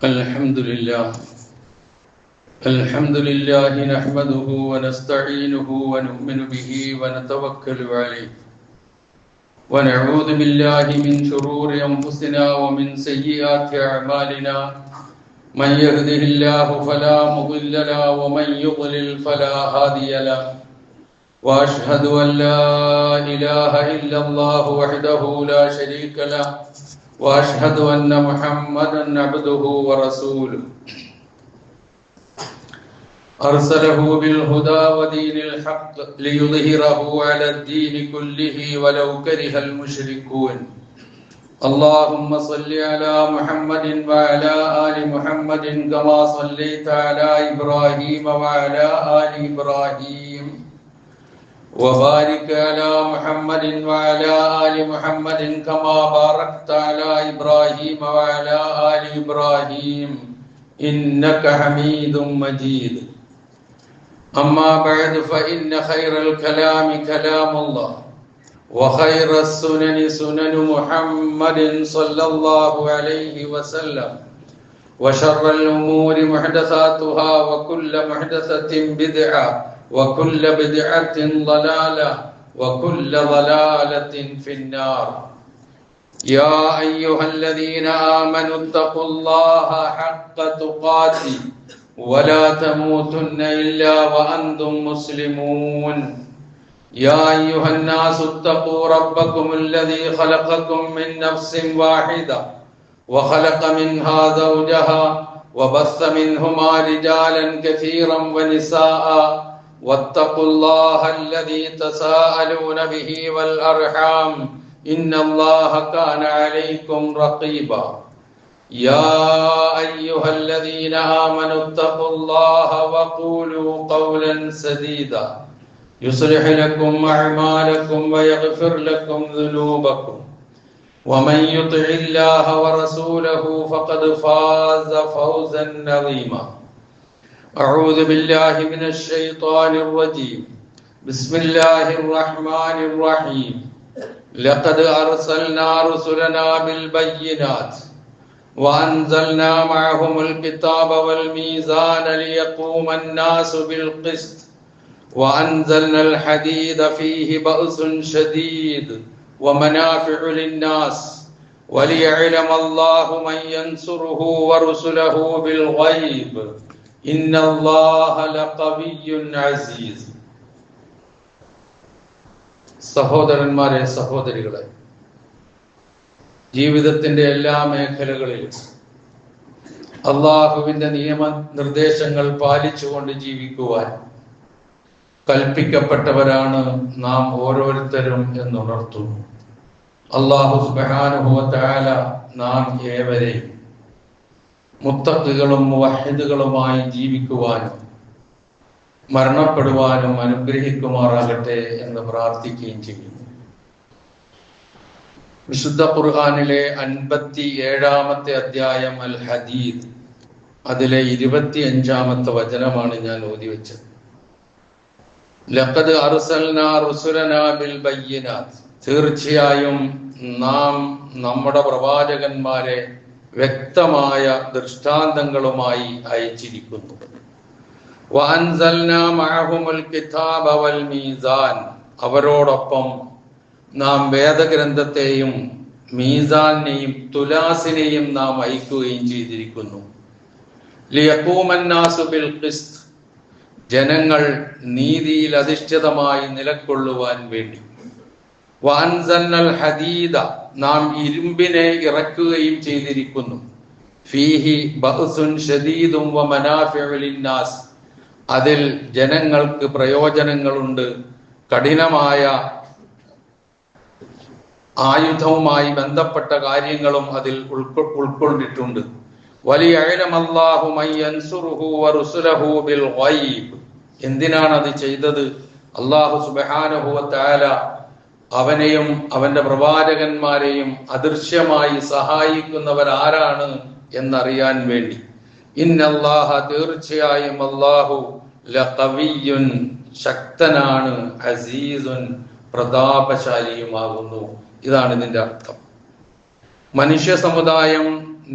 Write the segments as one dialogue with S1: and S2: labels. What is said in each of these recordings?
S1: الحمد لله نحمده ونستعينه ونؤمن به ونتوكل عليه ونعوذ بالله من شرور أنفسنا ومن سيئات أعمالنا من يهده الله فلا مضل له ومن يضلل فلا هادي له وأشهد أن لا إله إلا الله وحده لا شريك له وأشهد أن محمدا عبده ورسوله أرسله بالهدى ودين الحق ليظهره على الدين كله ولو كره المشركون اللهم صل على محمد وعلى آل محمد كما صليت على إبراهيم وعلى آل إبراهيم وبارك على محمد وعلى آل محمد كما باركت على إبراهيم وعلى آل إبراهيم إنك حميد مجيد أما بعد فإن خير الكلام كلام الله وخير السنن سنن محمد صلى الله عليه وسلم وشر الأمور محدثاتها وكل محدثة بدعة وكل بدعة ضلالة وكل ضلالة في النار يا أيها الذين آمنوا اتقوا الله حق تقاته ولا تموتن إلا وأنتم مسلمون يا أيها الناس اتقوا ربكم الذي خلقكم من نفس واحدة وخلق منها زوجها وبث منهما رجالا كثيرا ونساء واتقوا الله الذي تساءلون به والأرحام إن الله كان عليكم رقيبا يا أيها الذين آمنوا اتقوا الله وقولوا قولا سديدا يصلح لكم أعمالكم ويغفر لكم ذنوبكم ومن يطع الله ورسوله فقد فاز فوزا عظيما أعوذ بالله من الشيطان الرجيم بسم الله الرحمن الرحيم لقد أرسلنا رسلنا بالبينات وأنزلنا معهم الكتاب والميزان ليقوم الناس بالقسط وأنزلنا الحديد فيه بأس شديد ومنافع للناس وليعلم الله من ينصره ورسله بالغيب إن الله لقوي عزيز സഹോദരന്മാരെ സഹോദരികളെ, ജീവിതത്തിന്റെ എല്ലാ മേഖലകളിലും അള്ളാഹുവിന്റെ നിയമ നിർദ്ദേശങ്ങൾ പാലിച്ചുകൊണ്ട് ജീവിക്കുവാൻ കൽപ്പിക്കപ്പെട്ടവരാണ് നാം ഓരോരുത്തരും എന്നുണർത്തുന്നു. അല്ലാഹു സുബ്ഹാനഹു വ തആല നാം ഏവരെയും മുത്തഖികളും മുവഹ്ഹിദുകളുമായി ജീവിക്കുവാനും മരണപ്പെടുവാനും അനുഗ്രഹിക്കുമാറാകട്ടെ എന്ന് പ്രാർത്ഥിക്കുകയും ചെയ്യുന്നു. വിശുദ്ധ ഖുർആനിലെ 57-ാമത്തെ അധ്യായം അൽ ഹദീദ്, അതിലെ 25-ാമത്തെ വചനമാണ് ഞാൻ ഓതി വെച്ചത്. ലഖദ് അർസൽനാ റുസുലനാ ബിൽ ബയ്യിനാത്ത്, തീർച്ചയായും നാം നമ്മുടെ പ്രവാചകന്മാരെ വ്യക്തമായ ദൃഷ്ടാന്തങ്ങളുമായി അയച്ചിരിക്കുന്നു. വഅൻസൽനാ മഅഹുൽ കിതാബ വൽ മീസാൻ, അവരോടൊപ്പം നാം വേദഗ്രന്ഥത്തെയും മീസാനെയും തുലാസിനെയും നാം അയക്കുകയും ചെയ്തിരിക്കുന്നു. ലിയഖൂമന്നാസു ബിൽ ഖിസ്ത്, ജനങ്ങൾ നീതിയിൽ അധിഷ്ഠിതമായി നിലകൊള്ളുവാൻ വേണ്ടി. വഅൻസൽനൽ ഹദീദ, നാം ഇരുമ്പിനെ ഇറക്കുകയും ചെയ്തിരിക്കുന്നു. ഫീഹി ബഅസുൻ ശദീദും വമനാഫിഉ ലിന്നാസ്, അതിൽ ജനങ്ങൾക്ക് പ്രയോജനങ്ങളുണ്ട്, കഠിനമായ ആയുധവുമായി ബന്ധപ്പെട്ട കാര്യങ്ങളും അതിൽ ഉൾക്കൊണ്ടിട്ടുണ്ട്. വലിയഅലമല്ലാഹു മൻ യൻസുറുഹു വറുസുലഹു ബിൽ ഗൈബ്, എന്തിനാണ് അത് ചെയ്തത്? അല്ലാഹു സുബ്ഹാനഹു വ തആല അവനെയും അവന്റെ പ്രവാചകന്മാരെയും അദൃശ്യമായി സഹായിക്കുന്നവർ ആരാണ് എന്നറിയാൻ വേണ്ടി. ഇന്നല്ലാഹ, തീർച്ചയായും അല്ലാഹു ലഖവിയ്യുൻ, ശക്തനാണ്, അസീസുൻ, പ്രതാപശാലിയുമാകുന്നു. ഇതാണ് ഇതിന്റെ അർത്ഥം. മനുഷ്യ സമുദായം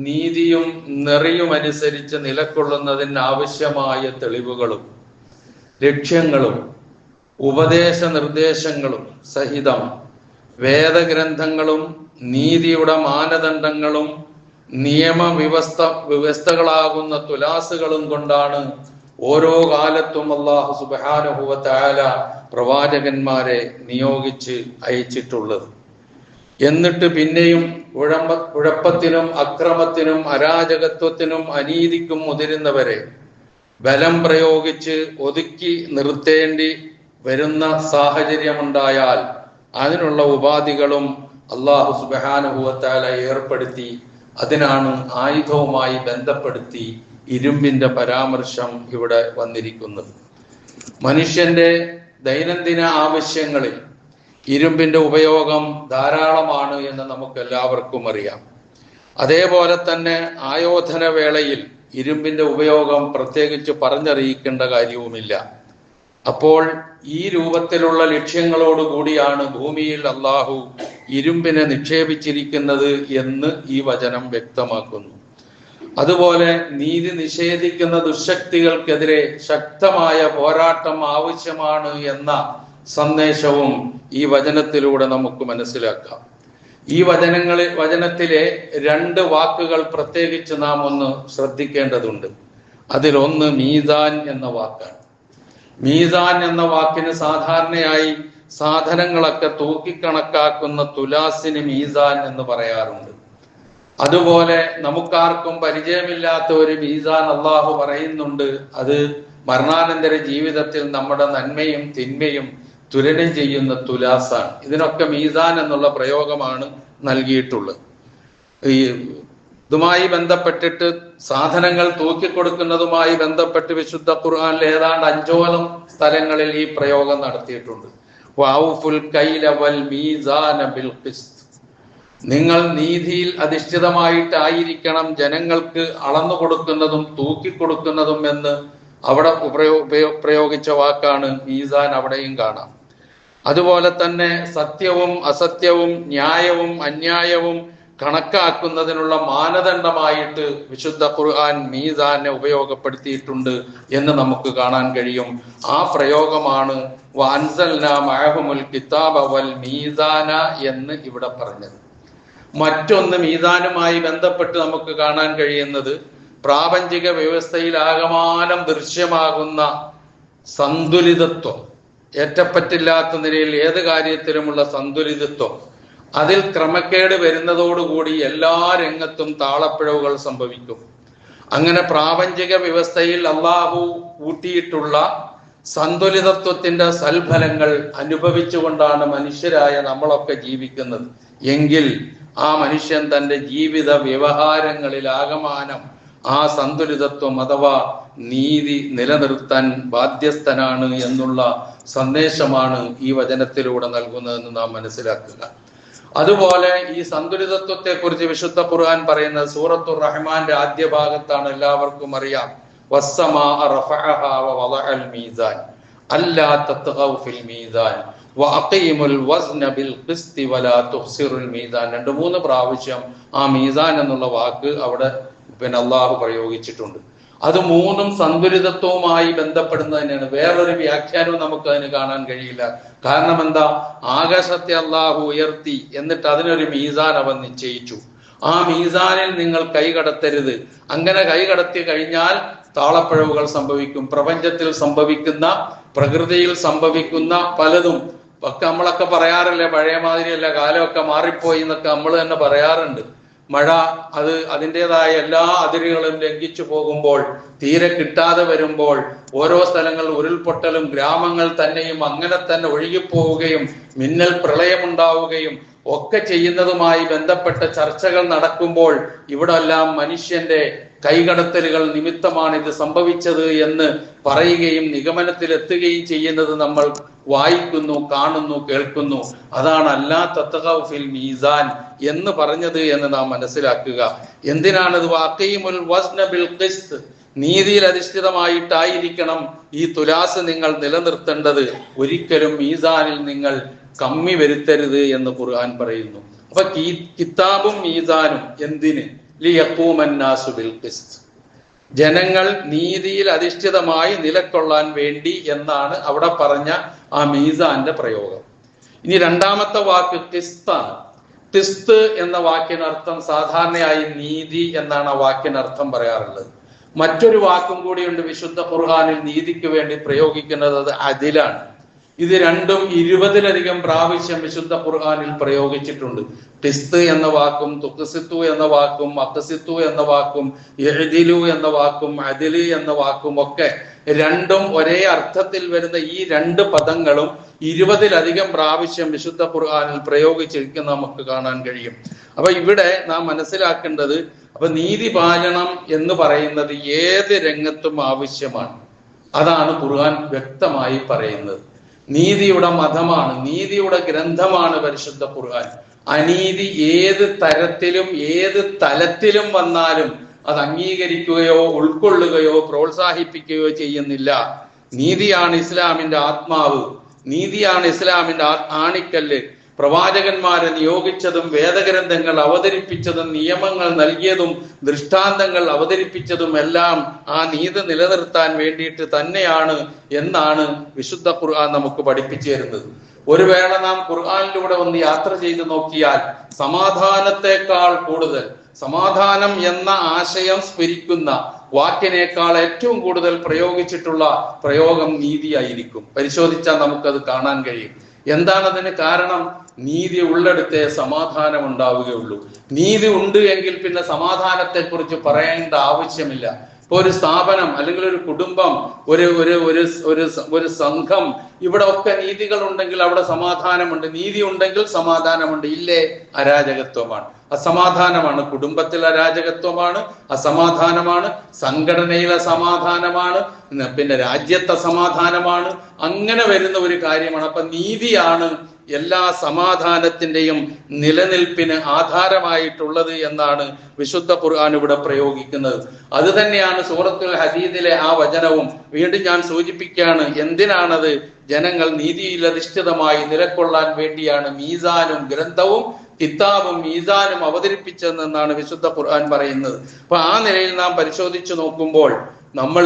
S1: നീതിയും നെറിയുമനുസരിച്ച് നിലകൊള്ളുന്നതിന് ആവശ്യമായ തെളിവുകളും ലക്ഷ്യങ്ങളും ഉപദേശ നിർദ്ദേശങ്ങളും സഹിതം വേദഗ്രന്ഥങ്ങളും നീതിയുടെ മാനദണ്ഡങ്ങളും വ്യവസ്ഥകളാകുന്ന തുലാസുകളും കൊണ്ടാണ് ഓരോ കാലത്തും അല്ലാഹു സുബ്ഹാനഹു വ തആല പ്രവാചകന്മാരെ നിയോഗിച്ച് അയച്ചിട്ടുള്ളത്. എന്നിട്ട് പിന്നെയും കുഴപ്പത്തിനും അക്രമത്തിനും അരാജകത്വത്തിനും അനീതിക്കും മുതിരുന്നവരെ ബലം പ്രയോഗിച്ച് ഒതുക്കി നിർത്തേണ്ടി വരുന്ന സാഹചര്യമുണ്ടായാൽ അതിനുള്ള ഉപാധികളും അല്ലാഹു സുബ്ഹാനഹു വ തആല ഏർപ്പെടുത്തി. അതിനാണ് ആയുധവുമായി ബന്ധപ്പെടുത്തി ഇരുമ്പിന്റെ പരാമർശം ഇവിടെ വന്നിരിക്കുന്നത്. മനുഷ്യന്റെ ദൈനംദിന ആവശ്യങ്ങളിൽ ഇരുമ്പിന്റെ ഉപയോഗം ധാരാളമാണ് എന്ന് നമുക്ക് എല്ലാവർക്കും അറിയാം. അതേപോലെ തന്നെ ആയോധന വേളയിൽ ഇരുമ്പിന്റെ ഉപയോഗം പ്രത്യേകിച്ച് പറഞ്ഞറിയിക്കേണ്ട കാര്യവുമില്ല. അപ്പോൾ ഈ രൂപത്തിലുള്ള ലക്ഷ്യങ്ങളോട് കൂടിയാണ് ഭൂമിയിൽ അല്ലാഹു ഇരുമ്പിനെ നിക്ഷേപിച്ചിരിക്കുന്നത് എന്ന് ഈ വചനം വ്യക്തമാക്കുന്നു. അതുപോലെ നീതി നിഷേധിക്കുന്ന ദുശക്തികൾക്കെതിരെ ശക്തമായ പോരാട്ടം ആവശ്യമാണ് എന്ന സന്ദേശവും ഈ വചനത്തിലൂടെ നമുക്ക് മനസ്സിലാക്കാം. ഈ വചനത്തിലെ 2 വാക്കുകൾ പ്രത്യേകിച്ച് നാം ഒന്ന് ശ്രദ്ധിക്കേണ്ടതുണ്ട്. അതിലൊന്ന് മീസാൻ എന്ന വാക്കാണ്. മീസാൻ എന്ന വാക്കിന് സാധാരണയായി സാധനങ്ങളൊക്കെ തൂക്കിക്കണക്കാക്കുന്ന തുലാസിന് മീസാൻ എന്ന് പറയാറുണ്ട്. അതുപോലെ നമുക്കാർക്കും പരിചയമില്ലാത്ത ഒരു മീസാൻ അല്ലാഹു പറയുന്നുണ്ട്. അത് മരണാനന്തര ജീവിതത്തിൽ നമ്മുടെ നന്മയും തിന്മയും തുലനം ചെയ്യുന്ന തുലാസാണ്. ഇതിനൊക്കെ മീസാൻ എന്നുള്ള പ്രയോഗമാണ് നൽകിയിട്ടുള്ളത്. ഇതുമായി ബന്ധപ്പെട്ടിട്ട് സാധനങ്ങൾ തൂക്കിക്കൊടുക്കുന്നതുമായി ബന്ധപ്പെട്ട് വിശുദ്ധ ഖുർആനിൽ ഏതാണ്ട് 5ഓളം സ്ഥലങ്ങളിൽ ഈ പ്രയോഗം നടത്തിയിട്ടുണ്ട്. വഔഫുൽ കൈല വൽ മീസാന ബിൽ ഖിസ്ത്. നിങ്ങൾ നീതിയിൽ അധിഷ്ഠിതമായിട്ടായിരിക്കണം ജനങ്ങൾക്ക് അളന്നു കൊടുക്കുന്നതും തൂക്കിക്കൊടുക്കുന്നതും എന്ന് അവിടെ പ്രയോഗിച്ച വാക്കാണ് മീസാൻ. അവിടെയും കാണാം. അതുപോലെ തന്നെ സത്യവും അസത്യവും ന്യായവും അന്യായവും കണക്കാക്കുന്നതിനുള്ള മാനദണ്ഡമായിട്ട് വിശുദ്ധ ഖുർആൻ മീസാനെ ഉപയോഗപ്പെടുത്തിയിട്ടുണ്ട് എന്ന് നമുക്ക് കാണാൻ കഴിയും. ആ പ്രയോഗമാണ് വഅൻസൽനാ മഅഹുൽ കിതാബ വൽ മീസാന എന്ന് ഇവിടെ പറഞ്ഞത്. മറ്റൊന്ന് മീസാനുമായി ബന്ധപ്പെട്ട് നമുക്ക് കാണാൻ കഴിയുന്നത് പ്രാപഞ്ചിക വ്യവസ്ഥയിൽ ആകമാനം ദൃശ്യമാകുന്ന സന്തുലിതത്വം, ഏറ്റപ്പറ്റില്ലാത്ത നിലയിൽ ഏത് കാര്യത്തിലുമുള്ള സന്തുലിതത്വം, അതിൽ ക്രമക്കേട് വരുന്നതോടുകൂടി എല്ലാ രംഗത്തും താളപ്പിഴവുകൾ സംഭവിക്കും. അങ്ങനെ പ്രാപഞ്ചിക വ്യവസ്ഥയിൽ അല്ലാഹു കൂട്ടിയിട്ടുള്ള സന്തുലിതത്വത്തിന്റെ സൽഫലങ്ങൾ അനുഭവിച്ചുകൊണ്ടാണ് മനുഷ്യരായ നമ്മളൊക്കെ ജീവിക്കുന്നത്. എങ്കിൽ ആ മനുഷ്യൻ തന്റെ ജീവിത വ്യവഹാരങ്ങളിൽ ആകമാനം ആ സന്തുലിതത്വം അഥവാ നീതി നിലനിർത്താൻ ബാധ്യസ്ഥനാണ് എന്നുള്ള സന്ദേശമാണ് ഈ വചനത്തിലൂടെ നൽകുന്നതെന്ന് നാം മനസ്സിലാക്കുക. അതുപോലെ ഈ സന്തുലിതത്വത്തെ കുറിച്ച് വിശുദ്ധ ഖുർആൻ പറയുന്നത് സൂറത്തുർ റഹ്മാന്റെ ആദ്യ ഭാഗത്താണ്. എല്ലാവർക്കും അറിയാം. വസ്സമാഅ റഫഅഹാ വവദഅൽ മീസാൻ അല്ലാ തത്ഗൗ ഫിൽ മീസാൻ വഅഖീമുൽ വസ്ന ബിൽ ഖിസ്തി വലാ തുഖ്സിറുൽ മീസാൻ. 2-3 പ്രാവശ്യം ആ മീസാൻ എന്നുള്ള വാക്ക് അവിടെ അല്ലാഹു പ്രയോഗിച്ചിട്ടുണ്ട്. അത് 3ഉം സന്തുലിതത്വവുമായി ബന്ധപ്പെടുന്നത് തന്നെയാണ്. വേറൊരു വ്യാഖ്യാനവും നമുക്ക് അതിന് കാണാൻ കഴിയില്ല. കാരണം എന്താ? ആകാശത്തെ അല്ലാഹു ഉയർത്തി, എന്നിട്ട് അതിനൊരു മീസാൻ അവൻ നിശ്ചയിച്ചു. ആ മീസാനിൽ നിങ്ങൾ കൈകടത്തരുത്. അങ്ങനെ കൈകടത്തി കഴിഞ്ഞാൽ താളപ്പിഴവുകൾ സംഭവിക്കും. പ്രപഞ്ചത്തിൽ സംഭവിക്കുന്ന, പ്രകൃതിയിൽ സംഭവിക്കുന്ന പലതും ഒക്കെ നമ്മളൊക്കെ പറയാറില്ലേ, പഴയ മാതിരിയല്ല, കാലമൊക്കെ മാറിപ്പോയി എന്നൊക്കെ നമ്മൾ തന്നെ പറയാറുണ്ട്. മഴ അത് അതിൻ്റെതായ എല്ലാ അതിരുകളും ലംഘിച്ചു പോകുമ്പോൾ, തീരെ കിട്ടാതെ വരുമ്പോൾ, ഓരോ സ്ഥലങ്ങൾ ഉരുൾപൊട്ടലും ഗ്രാമങ്ങൾ തന്നെയും അങ്ങനെ തന്നെ ഒഴുകിപ്പോവുകയും മിന്നൽ പ്രളയമുണ്ടാവുകയും ഒക്കെ ചെയ്യുന്നതുമായി ബന്ധപ്പെട്ട ചർച്ചകൾ നടക്കുമ്പോൾ ഇവിടെല്ലാം മനുഷ്യന്റെ കൈകടത്തലുകൾ നിമിത്തമാണ് ഇത് സംഭവിച്ചത് എന്ന് പറയുകയും നിഗമനത്തിലെത്തുകയും ചെയ്യുന്നത് നമ്മൾ വായിക്കുന്നു, കാണുന്നു, കേൾക്കുന്നു. അതാണ് അല്ലാ തത്ഗൗ ഫിൽ മീസാൻ എന്ന് പറഞ്ഞത് എന്ന് നാം മനസ്സിലാക്കുക. എന്തിനാണത്? വഅഖീമുൽ വസ്ന ബിൽ ഖിസ്ത്, നീതിയിൽ അധിഷ്ഠിതമായിട്ടായിരിക്കണം ഈ തുലാസ് നിങ്ങൾ നിലനിർത്തേണ്ടത്. ഒരിക്കലും മീസാനിൽ നിങ്ങൾ കമ്മി വരുത്തരുത് എന്ന് ഖുർആൻ പറയുന്നു. അപ്പൊ കിതാബും മീസാനും എന്തിന്? ലിയഖൂമന്നാസു ബിൽ ഖിസ്ത്, ജനങ്ങൾ നീതിയിൽ അധിഷ്ഠിതമായി നിലകൊള്ളാൻ വേണ്ടി എന്നാണ് അവിടെ പറഞ്ഞ ആ മീസാന്റെ പ്രയോഗം. ഇനി രണ്ടാമത്തെ വാക്ക് ഖിസ്താണ്. ഖിസ്ത് എന്ന വാക്കിനർത്ഥം സാധാരണയായി നീതി എന്നാണ് ആ വാക്കിനർത്ഥം പറയാറുള്ളത്. മറ്റൊരു വാക്കും കൂടിയുണ്ട് വിശുദ്ധ ഖുർആനിൽ നീതിക്ക് വേണ്ടി പ്രയോഗിക്കുന്നത്, അത് അദിലാണ്. ഇത് രണ്ടും 20-ലധികം പ്രാവശ്യം വിശുദ്ധ ഖുർആനിൽ പ്രയോഗിച്ചിട്ടുണ്ട്. ഖിസ്ത് എന്ന വാക്കും തുഖ്സിത്തു എന്ന വാക്കും അഖ്സിത്തു എന്ന വാക്കും ഇഅ്ദിലു എന്ന വാക്കും അദില് എന്ന വാക്കും ഒക്കെ രണ്ടും ഒരേ അർത്ഥത്തിൽ വരുന്ന ഈ രണ്ട് പദങ്ങളും 20-ലധികം പ്രാവശ്യം വിശുദ്ധ ഖുർആനിൽ പ്രയോഗിച്ചിരിക്കുന്ന നമുക്ക് കാണാൻ കഴിയും. അപ്പൊ ഇവിടെ നാം മനസ്സിലാക്കേണ്ടത്, അപ്പൊ നീതി പാലനം എന്ന് പറയുന്നത് ഏത് രംഗത്തും ആവശ്യമാണ്. അതാണ് ഖുർആൻ വ്യക്തമായി പറയുന്നത്. നീതിയുടെ മതമാണ്, നീതിയുടെ ഗ്രന്ഥമാണ് പരിശുദ്ധ ഖുർആൻ. അനീതി ഏത് തരത്തിലും ഏത് തലത്തിലും വന്നാലും അത് അംഗീകരിക്കുകയോ ഉൾക്കൊള്ളുകയോ പ്രോത്സാഹിപ്പിക്കുകയോ ചെയ്യുന്നില്ല. നീതിയാണ് ഇസ്ലാമിന്റെ ആത്മാവ്, നീതിയാണ് ഇസ്ലാമിന്റെ ആണിക്കല്ല്. പ്രവാചകന്മാരെ നിയോഗിച്ചതും വേദഗ്രന്ഥങ്ങൾ അവതരിപ്പിച്ചതും നിയമങ്ങൾ നൽകിയതും ദൃഷ്ടാന്തങ്ങൾ അവതരിപ്പിച്ചതും എല്ലാം ആ നീതി നിലനിർത്താൻ വേണ്ടിയിട്ട് തന്നെയാണ് എന്നാണ് വിശുദ്ധ ഖുർആൻ നമുക്ക് പഠിപ്പിച്ചു തരുന്നത്. ഒരു വേള നാം ഖുർആനിലൂടെ ഒന്ന് യാത്ര ചെയ്ത് നോക്കിയാൽ സമാധാനത്തെക്കാൾ കൂടുതൽ, സമാധാനം എന്ന ആശയം സ്ഫുരിക്കുന്ന വാക്കിനേക്കാൾ ഏറ്റവും കൂടുതൽ പ്രയോഗിച്ചിട്ടുള്ള പ്രയോഗം നീതിയായിരിക്കും. പരിശോധിച്ചാൽ നമുക്കത് കാണാൻ കഴിയും. എന്താണ് അതിന് കാരണം? നീതി ഉള്ളിടത്തെ സമാധാനം ഉണ്ടാവുകയുള്ളൂ. നീതി ഉണ്ട് എങ്കിൽ പിന്നെ സമാധാനത്തെ കുറിച്ച് പറയേണ്ട ആവശ്യമില്ല. ഇപ്പൊ ഒരു സ്ഥാപനം അല്ലെങ്കിൽ ഒരു കുടുംബം, ഒരു സംഘം, ഇവിടെ ഒക്കെ നീതികൾ ഉണ്ടെങ്കിൽ അവിടെ സമാധാനമുണ്ട്. നീതി ഉണ്ടെങ്കിൽ സമാധാനമുണ്ട്. ഇല്ലേ? അരാജകത്വമാണ്, അസമാധാനമാണ്. കുടുംബത്തിൽ അരാജകത്വമാണ്, അസമാധാനമാണ്. സംഘടനയിലെ സമാധാനമാണ്, പിന്നെ രാജ്യത്തെ സമാധാനമാണ്. അങ്ങനെ വരുന്ന ഒരു കാര്യമാണ്. അപ്പൊ നീതിയാണ് എല്ലാ സമാധാനത്തിന്റെയും നിലനിൽപ്പിന് ആധാരമായിട്ടുള്ളത് എന്നാണ് വിശുദ്ധ ഖുർആൻ ഇവിടെ പ്രയോഗിക്കുന്നത്. അത് തന്നെയാണ് സൂറത്തുൽ ഹദീദിലെ ആ വചനവും. വീണ്ടും ഞാൻ സൂചിപ്പിക്കുകയാണ്, എന്തിനാണത്? ജനങ്ങൾ നീതിയിൽ അധിഷ്ഠിതമായി നിലകൊള്ളാൻ വേണ്ടിയാണ് മീസാനും ഗ്രന്ഥവും കിതാബും മീസാനും അവതരിപ്പിച്ചതെന്നാണ് വിശുദ്ധ ഖുർആൻ പറയുന്നത്. അപ്പൊ ആ നിലയിൽ നാം പരിശോധിച്ചു നോക്കുമ്പോൾ നമ്മൾ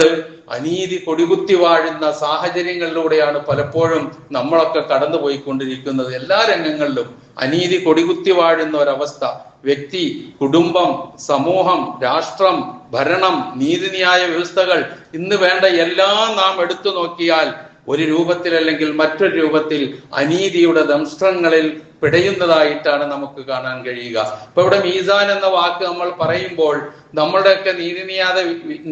S1: അനീതി കൊടികുത്തി വാഴുന്ന സാഹചര്യങ്ങളിലൂടെയാണ് പലപ്പോഴും നമ്മളൊക്കെ കടന്നുപോയിക്കൊണ്ടിരിക്കുന്നത്. എല്ലാ രംഗങ്ങളിലും അനീതി കൊടികുത്തി വാഴുന്ന ഒരവസ്ഥ. വ്യക്തി, കുടുംബം, സമൂഹം, രാഷ്ട്രം, ഭരണം, നീതിന്യായ വ്യവസ്ഥകൾ, ഇന്ന് വേണ്ട എല്ലാം നാം എടുത്തു നോക്കിയാൽ ഒരു രൂപത്തിൽ അല്ലെങ്കിൽ മറ്റൊരു രൂപത്തിൽ അനീതിയുടെ ദംഷ്ട്രങ്ങളിൽ പിടയുന്നതായിട്ടാണ് നമുക്ക് കാണാൻ കഴിയുക. ഇപ്പൊ ഇവിടെ മീസാൻ എന്ന വാക്ക് നമ്മൾ പറയുമ്പോൾ നമ്മുടെയൊക്കെ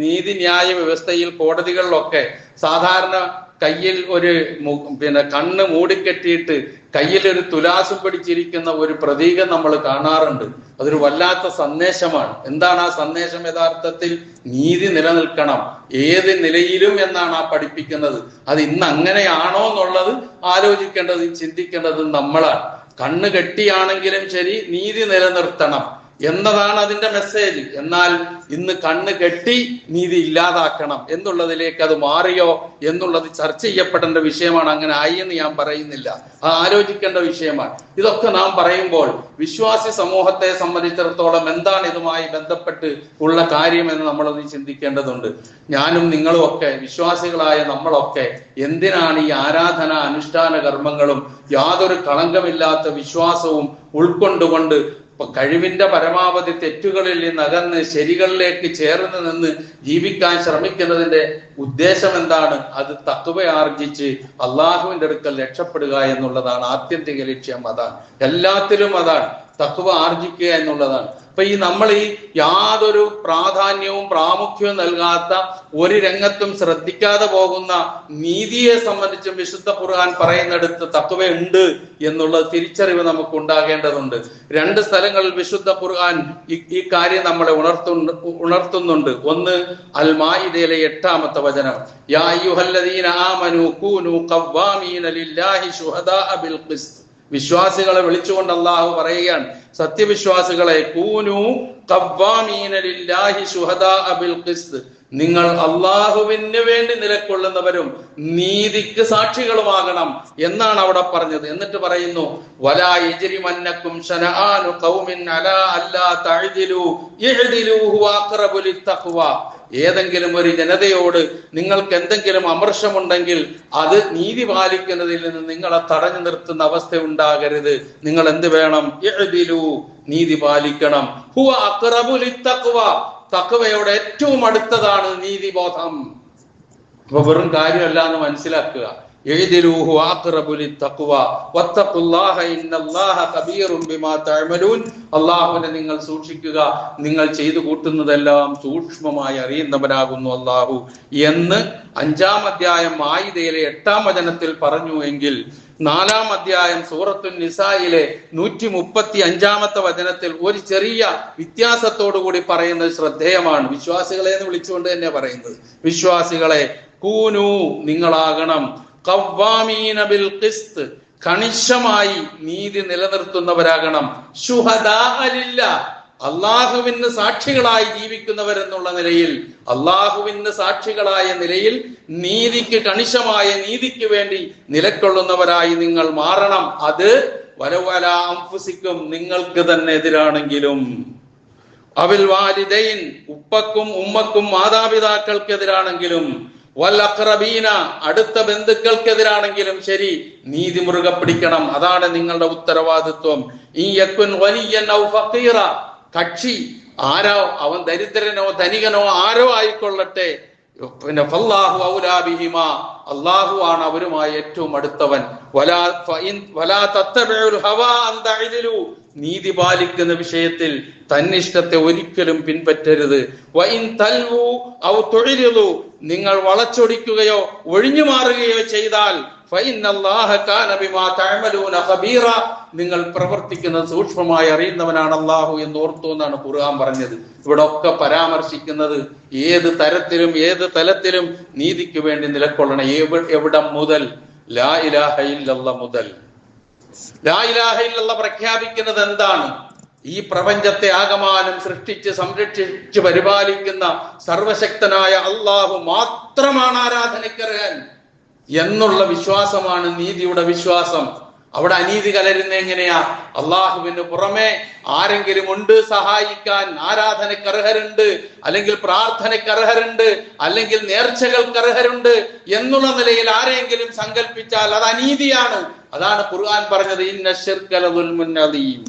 S1: നീതിന്യായ വ്യവസ്ഥയിൽ കോടതികളിലൊക്കെ സാധാരണ കയ്യിൽ ഒരു കണ്ണ് മൂടിക്കെട്ടിയിട്ട് കയ്യിൽ ഒരു തുലാസും പിടിച്ചിരിക്കുന്ന ഒരു പ്രതീകം നമ്മൾ കാണാറുണ്ട്. അതൊരു വല്ലാത്ത സന്ദേശമാണ്. എന്താണ് ആ സന്ദേശം? യഥാർത്ഥത്തിൽ നീതി നിലനിൽക്കണം ഏത് നിലയിലും എന്നാണ് ആ പഠിപ്പിക്കുന്നത്. അത് ഇന്ന് അങ്ങനെയാണോ എന്നുള്ളത് ആലോചിക്കേണ്ടത്, ചിന്തിക്കേണ്ടത് നമ്മളാണ്. കണ്ണ് കെട്ടിയാണെങ്കിലും ശരി നീതി നിലനിർത്തണം എന്നതാണ് അതിന്റെ മെസ്സേജ്. എന്നാൽ ഇന്ന് കണ്ണ് കെട്ടി നീതി ഇല്ലാതാക്കണം എന്നുള്ളതിലേക്ക് അത് മാറിയോ എന്നുള്ളത് ചർച്ച ചെയ്യപ്പെടേണ്ട വിഷയമാണ്. അങ്ങനെ ആയി എന്ന് ഞാൻ പറയുന്നില്ല, അത് ആലോചിക്കേണ്ട വിഷയമാണ്. ഇതൊക്കെ നാം പറയുമ്പോൾ വിശ്വാസി സമൂഹത്തെ സംബന്ധിച്ചിടത്തോളം എന്താണ് ഇതുമായി ബന്ധപ്പെട്ട് ഉള്ള കാര്യമെന്ന് നമ്മളൊന്ന് ചിന്തിക്കേണ്ടതുണ്ട്. ഞാനും നിങ്ങളും ഒക്കെ, വിശ്വാസികളായ നമ്മളൊക്കെ എന്തിനാണ് ഈ ആരാധന അനുഷ്ഠാന കർമ്മങ്ങളും യാതൊരു കളങ്കമില്ലാത്ത വിശ്വാസവും ഉൾക്കൊണ്ടുകൊണ്ട് കഴിവിന്റെ പരമാവധി തെറ്റുകളിൽ നിന്ന് അകന്ന് ശരികളിലേക്ക് ചേർന്ന് നിന്ന് ജീവിക്കാൻ ശ്രമിക്കുന്നതിന്റെ ഉദ്ദേശം എന്താണ്? അത് തഖ്വ ആർജിച്ച് അള്ളാഹുവിന്റെ അടുക്കൽ രക്ഷപ്പെടുക എന്നുള്ളതാണ്. ആത്യന്തിക ലക്ഷ്യം അതാണ്. എല്ലാത്തിലും അതാണ്, തഖ്വ ആർജിക്കുക എന്നുള്ളതാണ്. അപ്പൊ നമ്മൾ യാതൊരു പ്രാധാന്യവും പ്രാമുഖ്യവും നൽകാത്ത, ഒരു രംഗത്തും ശ്രദ്ധിക്കാതെ പോകുന്ന നീതിയെ സംബന്ധിച്ചും വിശുദ്ധ ഖുർആൻ പറയുന്നിടത്ത് തഖ്വ ഉണ്ട് എന്നുള്ള തിരിച്ചറിവ് നമുക്ക് ഉണ്ടാകേണ്ടതുണ്ട്. രണ്ട് സ്ഥലങ്ങളിൽ വിശുദ്ധ ഖുർആൻ ഈ കാര്യം നമ്മളെ ഉണർത്തുന്നുണ്ട്. ഒന്ന് അൽ മാഇദയിലെ 8-ാമത്തെ വചനം, യാ അയ്യുഹല്ലദീന ആമനൂ കൂനൂ ഖവ്വാമീന ലില്ലാഹി ശുഹദാഅ ബിൽ ഖിസ്ത്. വിശ്വാസികളെ വിളിച്ചുകൊണ്ട് അള്ളാഹു പറയുകയാണ്, സത്യവിശ്വാസികളെ കൂനു ഖവ്വാമീന ലില്ലാഹി ശുഹദാഅ ബിൽ ഖിസ്ത്, നിങ്ങൾ അള്ളാഹുവിന് വേണ്ടി നിലകൊള്ളുന്നവരും നീതിക്ക് സാക്ഷികളുമാകണം എന്നാണ് അവിടെ പറഞ്ഞത്. എന്നിട്ട് പറയുന്നു, വലാ യജ്രിമന്നകും ശനആനു ഖൗമിൻ അലാ അല്ലാ തഅദിലു ഇഅ്ദിലു ഹുവ അഖ്റബു ലിത്തഖ്വ. ഏതെങ്കിലും ഒരു ജനതയോട് നിങ്ങൾക്ക് എന്തെങ്കിലും അമർഷമുണ്ടെങ്കിൽ അത് നീതി പാലിക്കുന്നതിൽ നിന്ന് നിങ്ങളെ തടഞ്ഞു നിർത്തുന്ന അവസ്ഥ ഉണ്ടാകരുത്. നിങ്ങൾ എന്ത് വേണം? ഇഅ്ദിലു, നീതി പാലിക്കണം. ഹുവ അഖ്റബു ലിത്തഖ്വ, തഖ്വയോട് ഏറ്റവും അടുത്തതാണ് നീതിബോധം. അപ്പൊ വെറും കാര്യമല്ല എന്ന് മനസ്സിലാക്കുക. ഇഅ്ദിലൂഹു അഖ്റബു ലിത്തഖ്വ വത്തഖുല്ലാഹ ഇന്നല്ലാഹ ഖബീറുൻ ബിമാ തഅമലൂൻ. അല്ലാഹുവിനെ നിങ്ങൾ സൂക്ഷിക്കുക, നിങ്ങൾ ചെയ്തു കൂട്ടുന്നതെല്ലാം സൂക്ഷ്മമായി അറിയുന്നവനാകുന്നു അല്ലാഹു എന്ന് 5-ാം അധ്യായം മാഇദയിലെ 8-ാം വചനത്തിൽ പറഞ്ഞു എങ്കിൽ 4-ാം അധ്യായം സൂറത്തുൻ നിസായിലെ 135-ാമത്തെ വചനത്തിൽ ഒരു ചെറിയ വ്യത്യാസത്തോടു കൂടി പറയുന്നത് ശ്രദ്ധേയമാണ്. വിശ്വാസികളെ എന്ന് വിളിച്ചുകൊണ്ട് തന്നെ പറയുന്നത്, വിശ്വാസികളെ കൂനു, നിങ്ങളാകണം ഖവ്വാമീന ബിൽ ഖിസ്ത്, കണിശമായി നീതി നിലനിർത്തുന്നവരാകണം. ശുഹദാഅ ലില്ലാഹ്, അള്ളാഹുവിന് സാക്ഷികളായി ജീവിക്കുന്നവരെന്നുള്ള നിലയിൽ, അള്ളാഹുവിന് സാക്ഷികളായ നിലയിൽ നീതിക്ക്, കണിശമായ നീതിക്ക് വേണ്ടി നിലകൊള്ളുന്നവരായി നിങ്ങൾ മാറണം. അത് വലവല അൻഫുസിക്കും, നിങ്ങൾക്ക് തന്നെ എതിരാണെങ്കിലും, അവിൽ വാലിദൈൻ, ഉപ്പക്കും ഉമ്മക്കും മാതാപിതാക്കൾക്കെതിരാണെങ്കിലും, വൽ അഖ്റബീന, അടുത്ത ബന്ധുക്കൾക്കെതിരാണെങ്കിലും ശരി, നീതി മുറുകെ പിടിക്കണം. അതാണ് നിങ്ങളുടെ ഉത്തരവാദിത്വം. ഇൻ യകുൻ വലിയൻ ഔ ഫഖീറ, കക്ഷി ആരോ, അവൻ ദരിദ്രനോ ധനികനോ ആരോ ആയിക്കൊള്ളട്ടെ, പിന്നെ ഫല്ലാഹു ഔലാ ബിഹിമാ, അല്ലാഹു ആണ് അവരുമായി ഏറ്റവും അടുത്തവൻ. വലാ തത്തബിഉൽ ഹവാ അൻ തഅദിലു, നീതി പാലിക്കുന്ന വിഷയത്തിൽ തന്നിഷ്ടത്തെ ഒരിക്കലും പിൻപറ്റരുത്. വഇൻ തൽവു ഔ തുഇരിദു, നിങ്ങൾ വളച്ചൊടിക്കുകയോ ഒഴിഞ്ഞു മാറുകയോ ചെയ്താൽ ഫഇന്നല്ലാഹ കാന ബിമാ തഅമലൂന ഖബീറ, നിങ്ങൾ പ്രവർത്തിക്കുന്നത് സൂക്ഷ്മമായി അറിയുന്നവനാണ് അല്ലാഹു എന്ന് ഓർത്തു എന്നാണ് ഖുർആൻ പറഞ്ഞത്. ഇവിടെ ഒക്കെ പരാമർശിക്കുന്നത് ഏത് തരത്തിലും ഏത് തലത്തിലും നീതിക്ക് വേണ്ടി നിലകൊള്ളണം. എവിടം മുതൽ? ലാ ഇലാഹ ഇല്ലല്ലാഹ് മുതൽ. ലാ ഇലാഹ ഇല്ലല്ലാഹ് പ്രഖ്യാപിക്കുന്നത് എന്താണ്? ഈ പ്രപഞ്ചത്തെ ആകമാനം സൃഷ്ടിച്ച് സംരക്ഷിച്ച് പരിപാലിക്കുന്ന സർവശക്തനായ അള്ളാഹു മാത്രമാണ് ആരാധനയ്ക്കർഹൻ എന്നുള്ള വിശ്വാസമാണ് നീതിയുടെ വിശ്വാസം. അവിടെ അനീതി കലരുന്ന എങ്ങനെയാ? അള്ളാഹുവിന് പുറമെ ആരെങ്കിലും ഉണ്ട് സഹായിക്കാൻ, ആരാധനയ്ക്ക് അർഹരുണ്ട്, അല്ലെങ്കിൽ പ്രാർത്ഥനയ്ക്ക് അർഹരുണ്ട്, അല്ലെങ്കിൽ നേർച്ചകൾക്ക് അർഹരുണ്ട് എന്നുള്ള നിലയിൽ ആരെങ്കിലും സങ്കല്പിച്ചാൽ അത് അനീതിയാണ്. അതാണ് ഖുർആൻ പറഞ്ഞത്, ഇന്ന ശിർക ലദുൽമുൻ അദീം,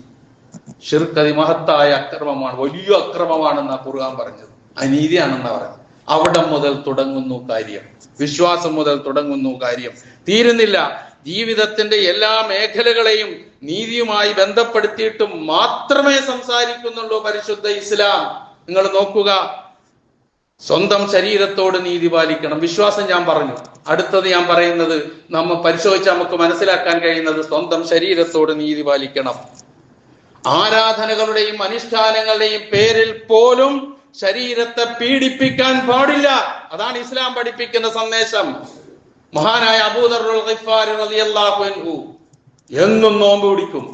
S1: ശിർക്ക് അതിമഹത്തായ അക്രമമാണ്, വലിയ അക്രമമാണെന്നാ ഖുർആൻ പറഞ്ഞത്, അനീതിയാണെന്നാ പറഞ്ഞത്. അവിടെ മുതൽ തുടങ്ങുന്നു കാര്യം, വിശ്വാസം മുതൽ തുടങ്ങുന്നു കാര്യം. തീരുന്നില്ല. ജീവിതത്തിന്റെ എല്ലാ മേഖലകളെയും നീതിയുമായി ബന്ധപ്പെടുത്തിയിട്ടും മാത്രമേ സംസാരിക്കുന്നുള്ളൂ പരിശുദ്ധ ഇസ്ലാം. നിങ്ങൾ നോക്കുക, സ്വന്തം ശരീരത്തോട് നീതി പാലിക്കണം. വിശ്വാസം ഞാൻ പറഞ്ഞു. അടുത്തത് ഞാൻ പറയുന്നത്, നമ്മൾ പരിശോധിച്ച് നമുക്ക് മനസ്സിലാക്കാൻ കഴിയുന്നത്, സ്വന്തം ശരീരത്തോട് നീതി പാലിക്കണം. ആരാധനകളുടെയും അനുഷ്ഠാനങ്ങളുടെയും പേരിൽ പോലും ശരീരത്തെ പീഡിപ്പിക്കാൻ പാടില്ല. അതാണ് ഇസ്ലാം പഠിപ്പിക്കുന്ന സന്ദേശം. മഹാനായ അബൂദറുൽ ഗിഫാരി റളിയല്ലാഹു അൻഹു എന്നും നോമ്പ് പിടിക്കും,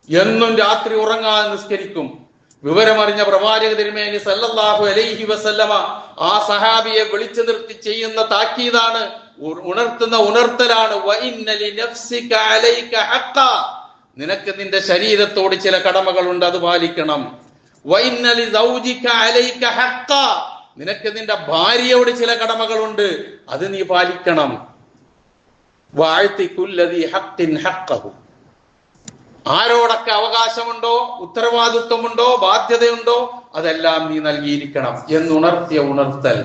S1: എന്നും രാത്രി ഉറങ്ങാതെ നിസ്കരിക്കും. വിവരമറിഞ്ഞ പ്രവാചക തിരുമേനി സല്ലല്ലാഹു അലൈഹി വസല്ലമ ആ സഹാബിയെ വിളിച്ചു നിർത്തി ചെയ്യുന്ന താക്കീതാണ്, ഉണർത്തുന്ന ഉണർത്തലാണ്. വഇന്ന ലിനഫ്സിക അലൈക ഹഖ്ഖ, നിനക്ക് നിന്റെ ശരീരത്തോട് ചില കടമകളുണ്ട്, അത് പാലിക്കണം. വഇന്ന ലിസൗജിക അലൈക ഹഖ്ഖ, നിനക്ക് നിന്റെ ഭാര്യയോട് ചില കടമകളുണ്ട്, അത് നീ പാലിക്കണം. വഅതി കുല്ലദി ഹഖ്ഖിൻ ഹഖ്ഖഹു, ആരോടൊക്കെ അവകാശമുണ്ടോ, ഉത്തരവാദിത്വമുണ്ടോ, ബാധ്യതയുണ്ടോ, അതെല്ലാം നീ നൽകിയിരിക്കണം എന്നുണർത്തിയ ഉണർത്തൽ.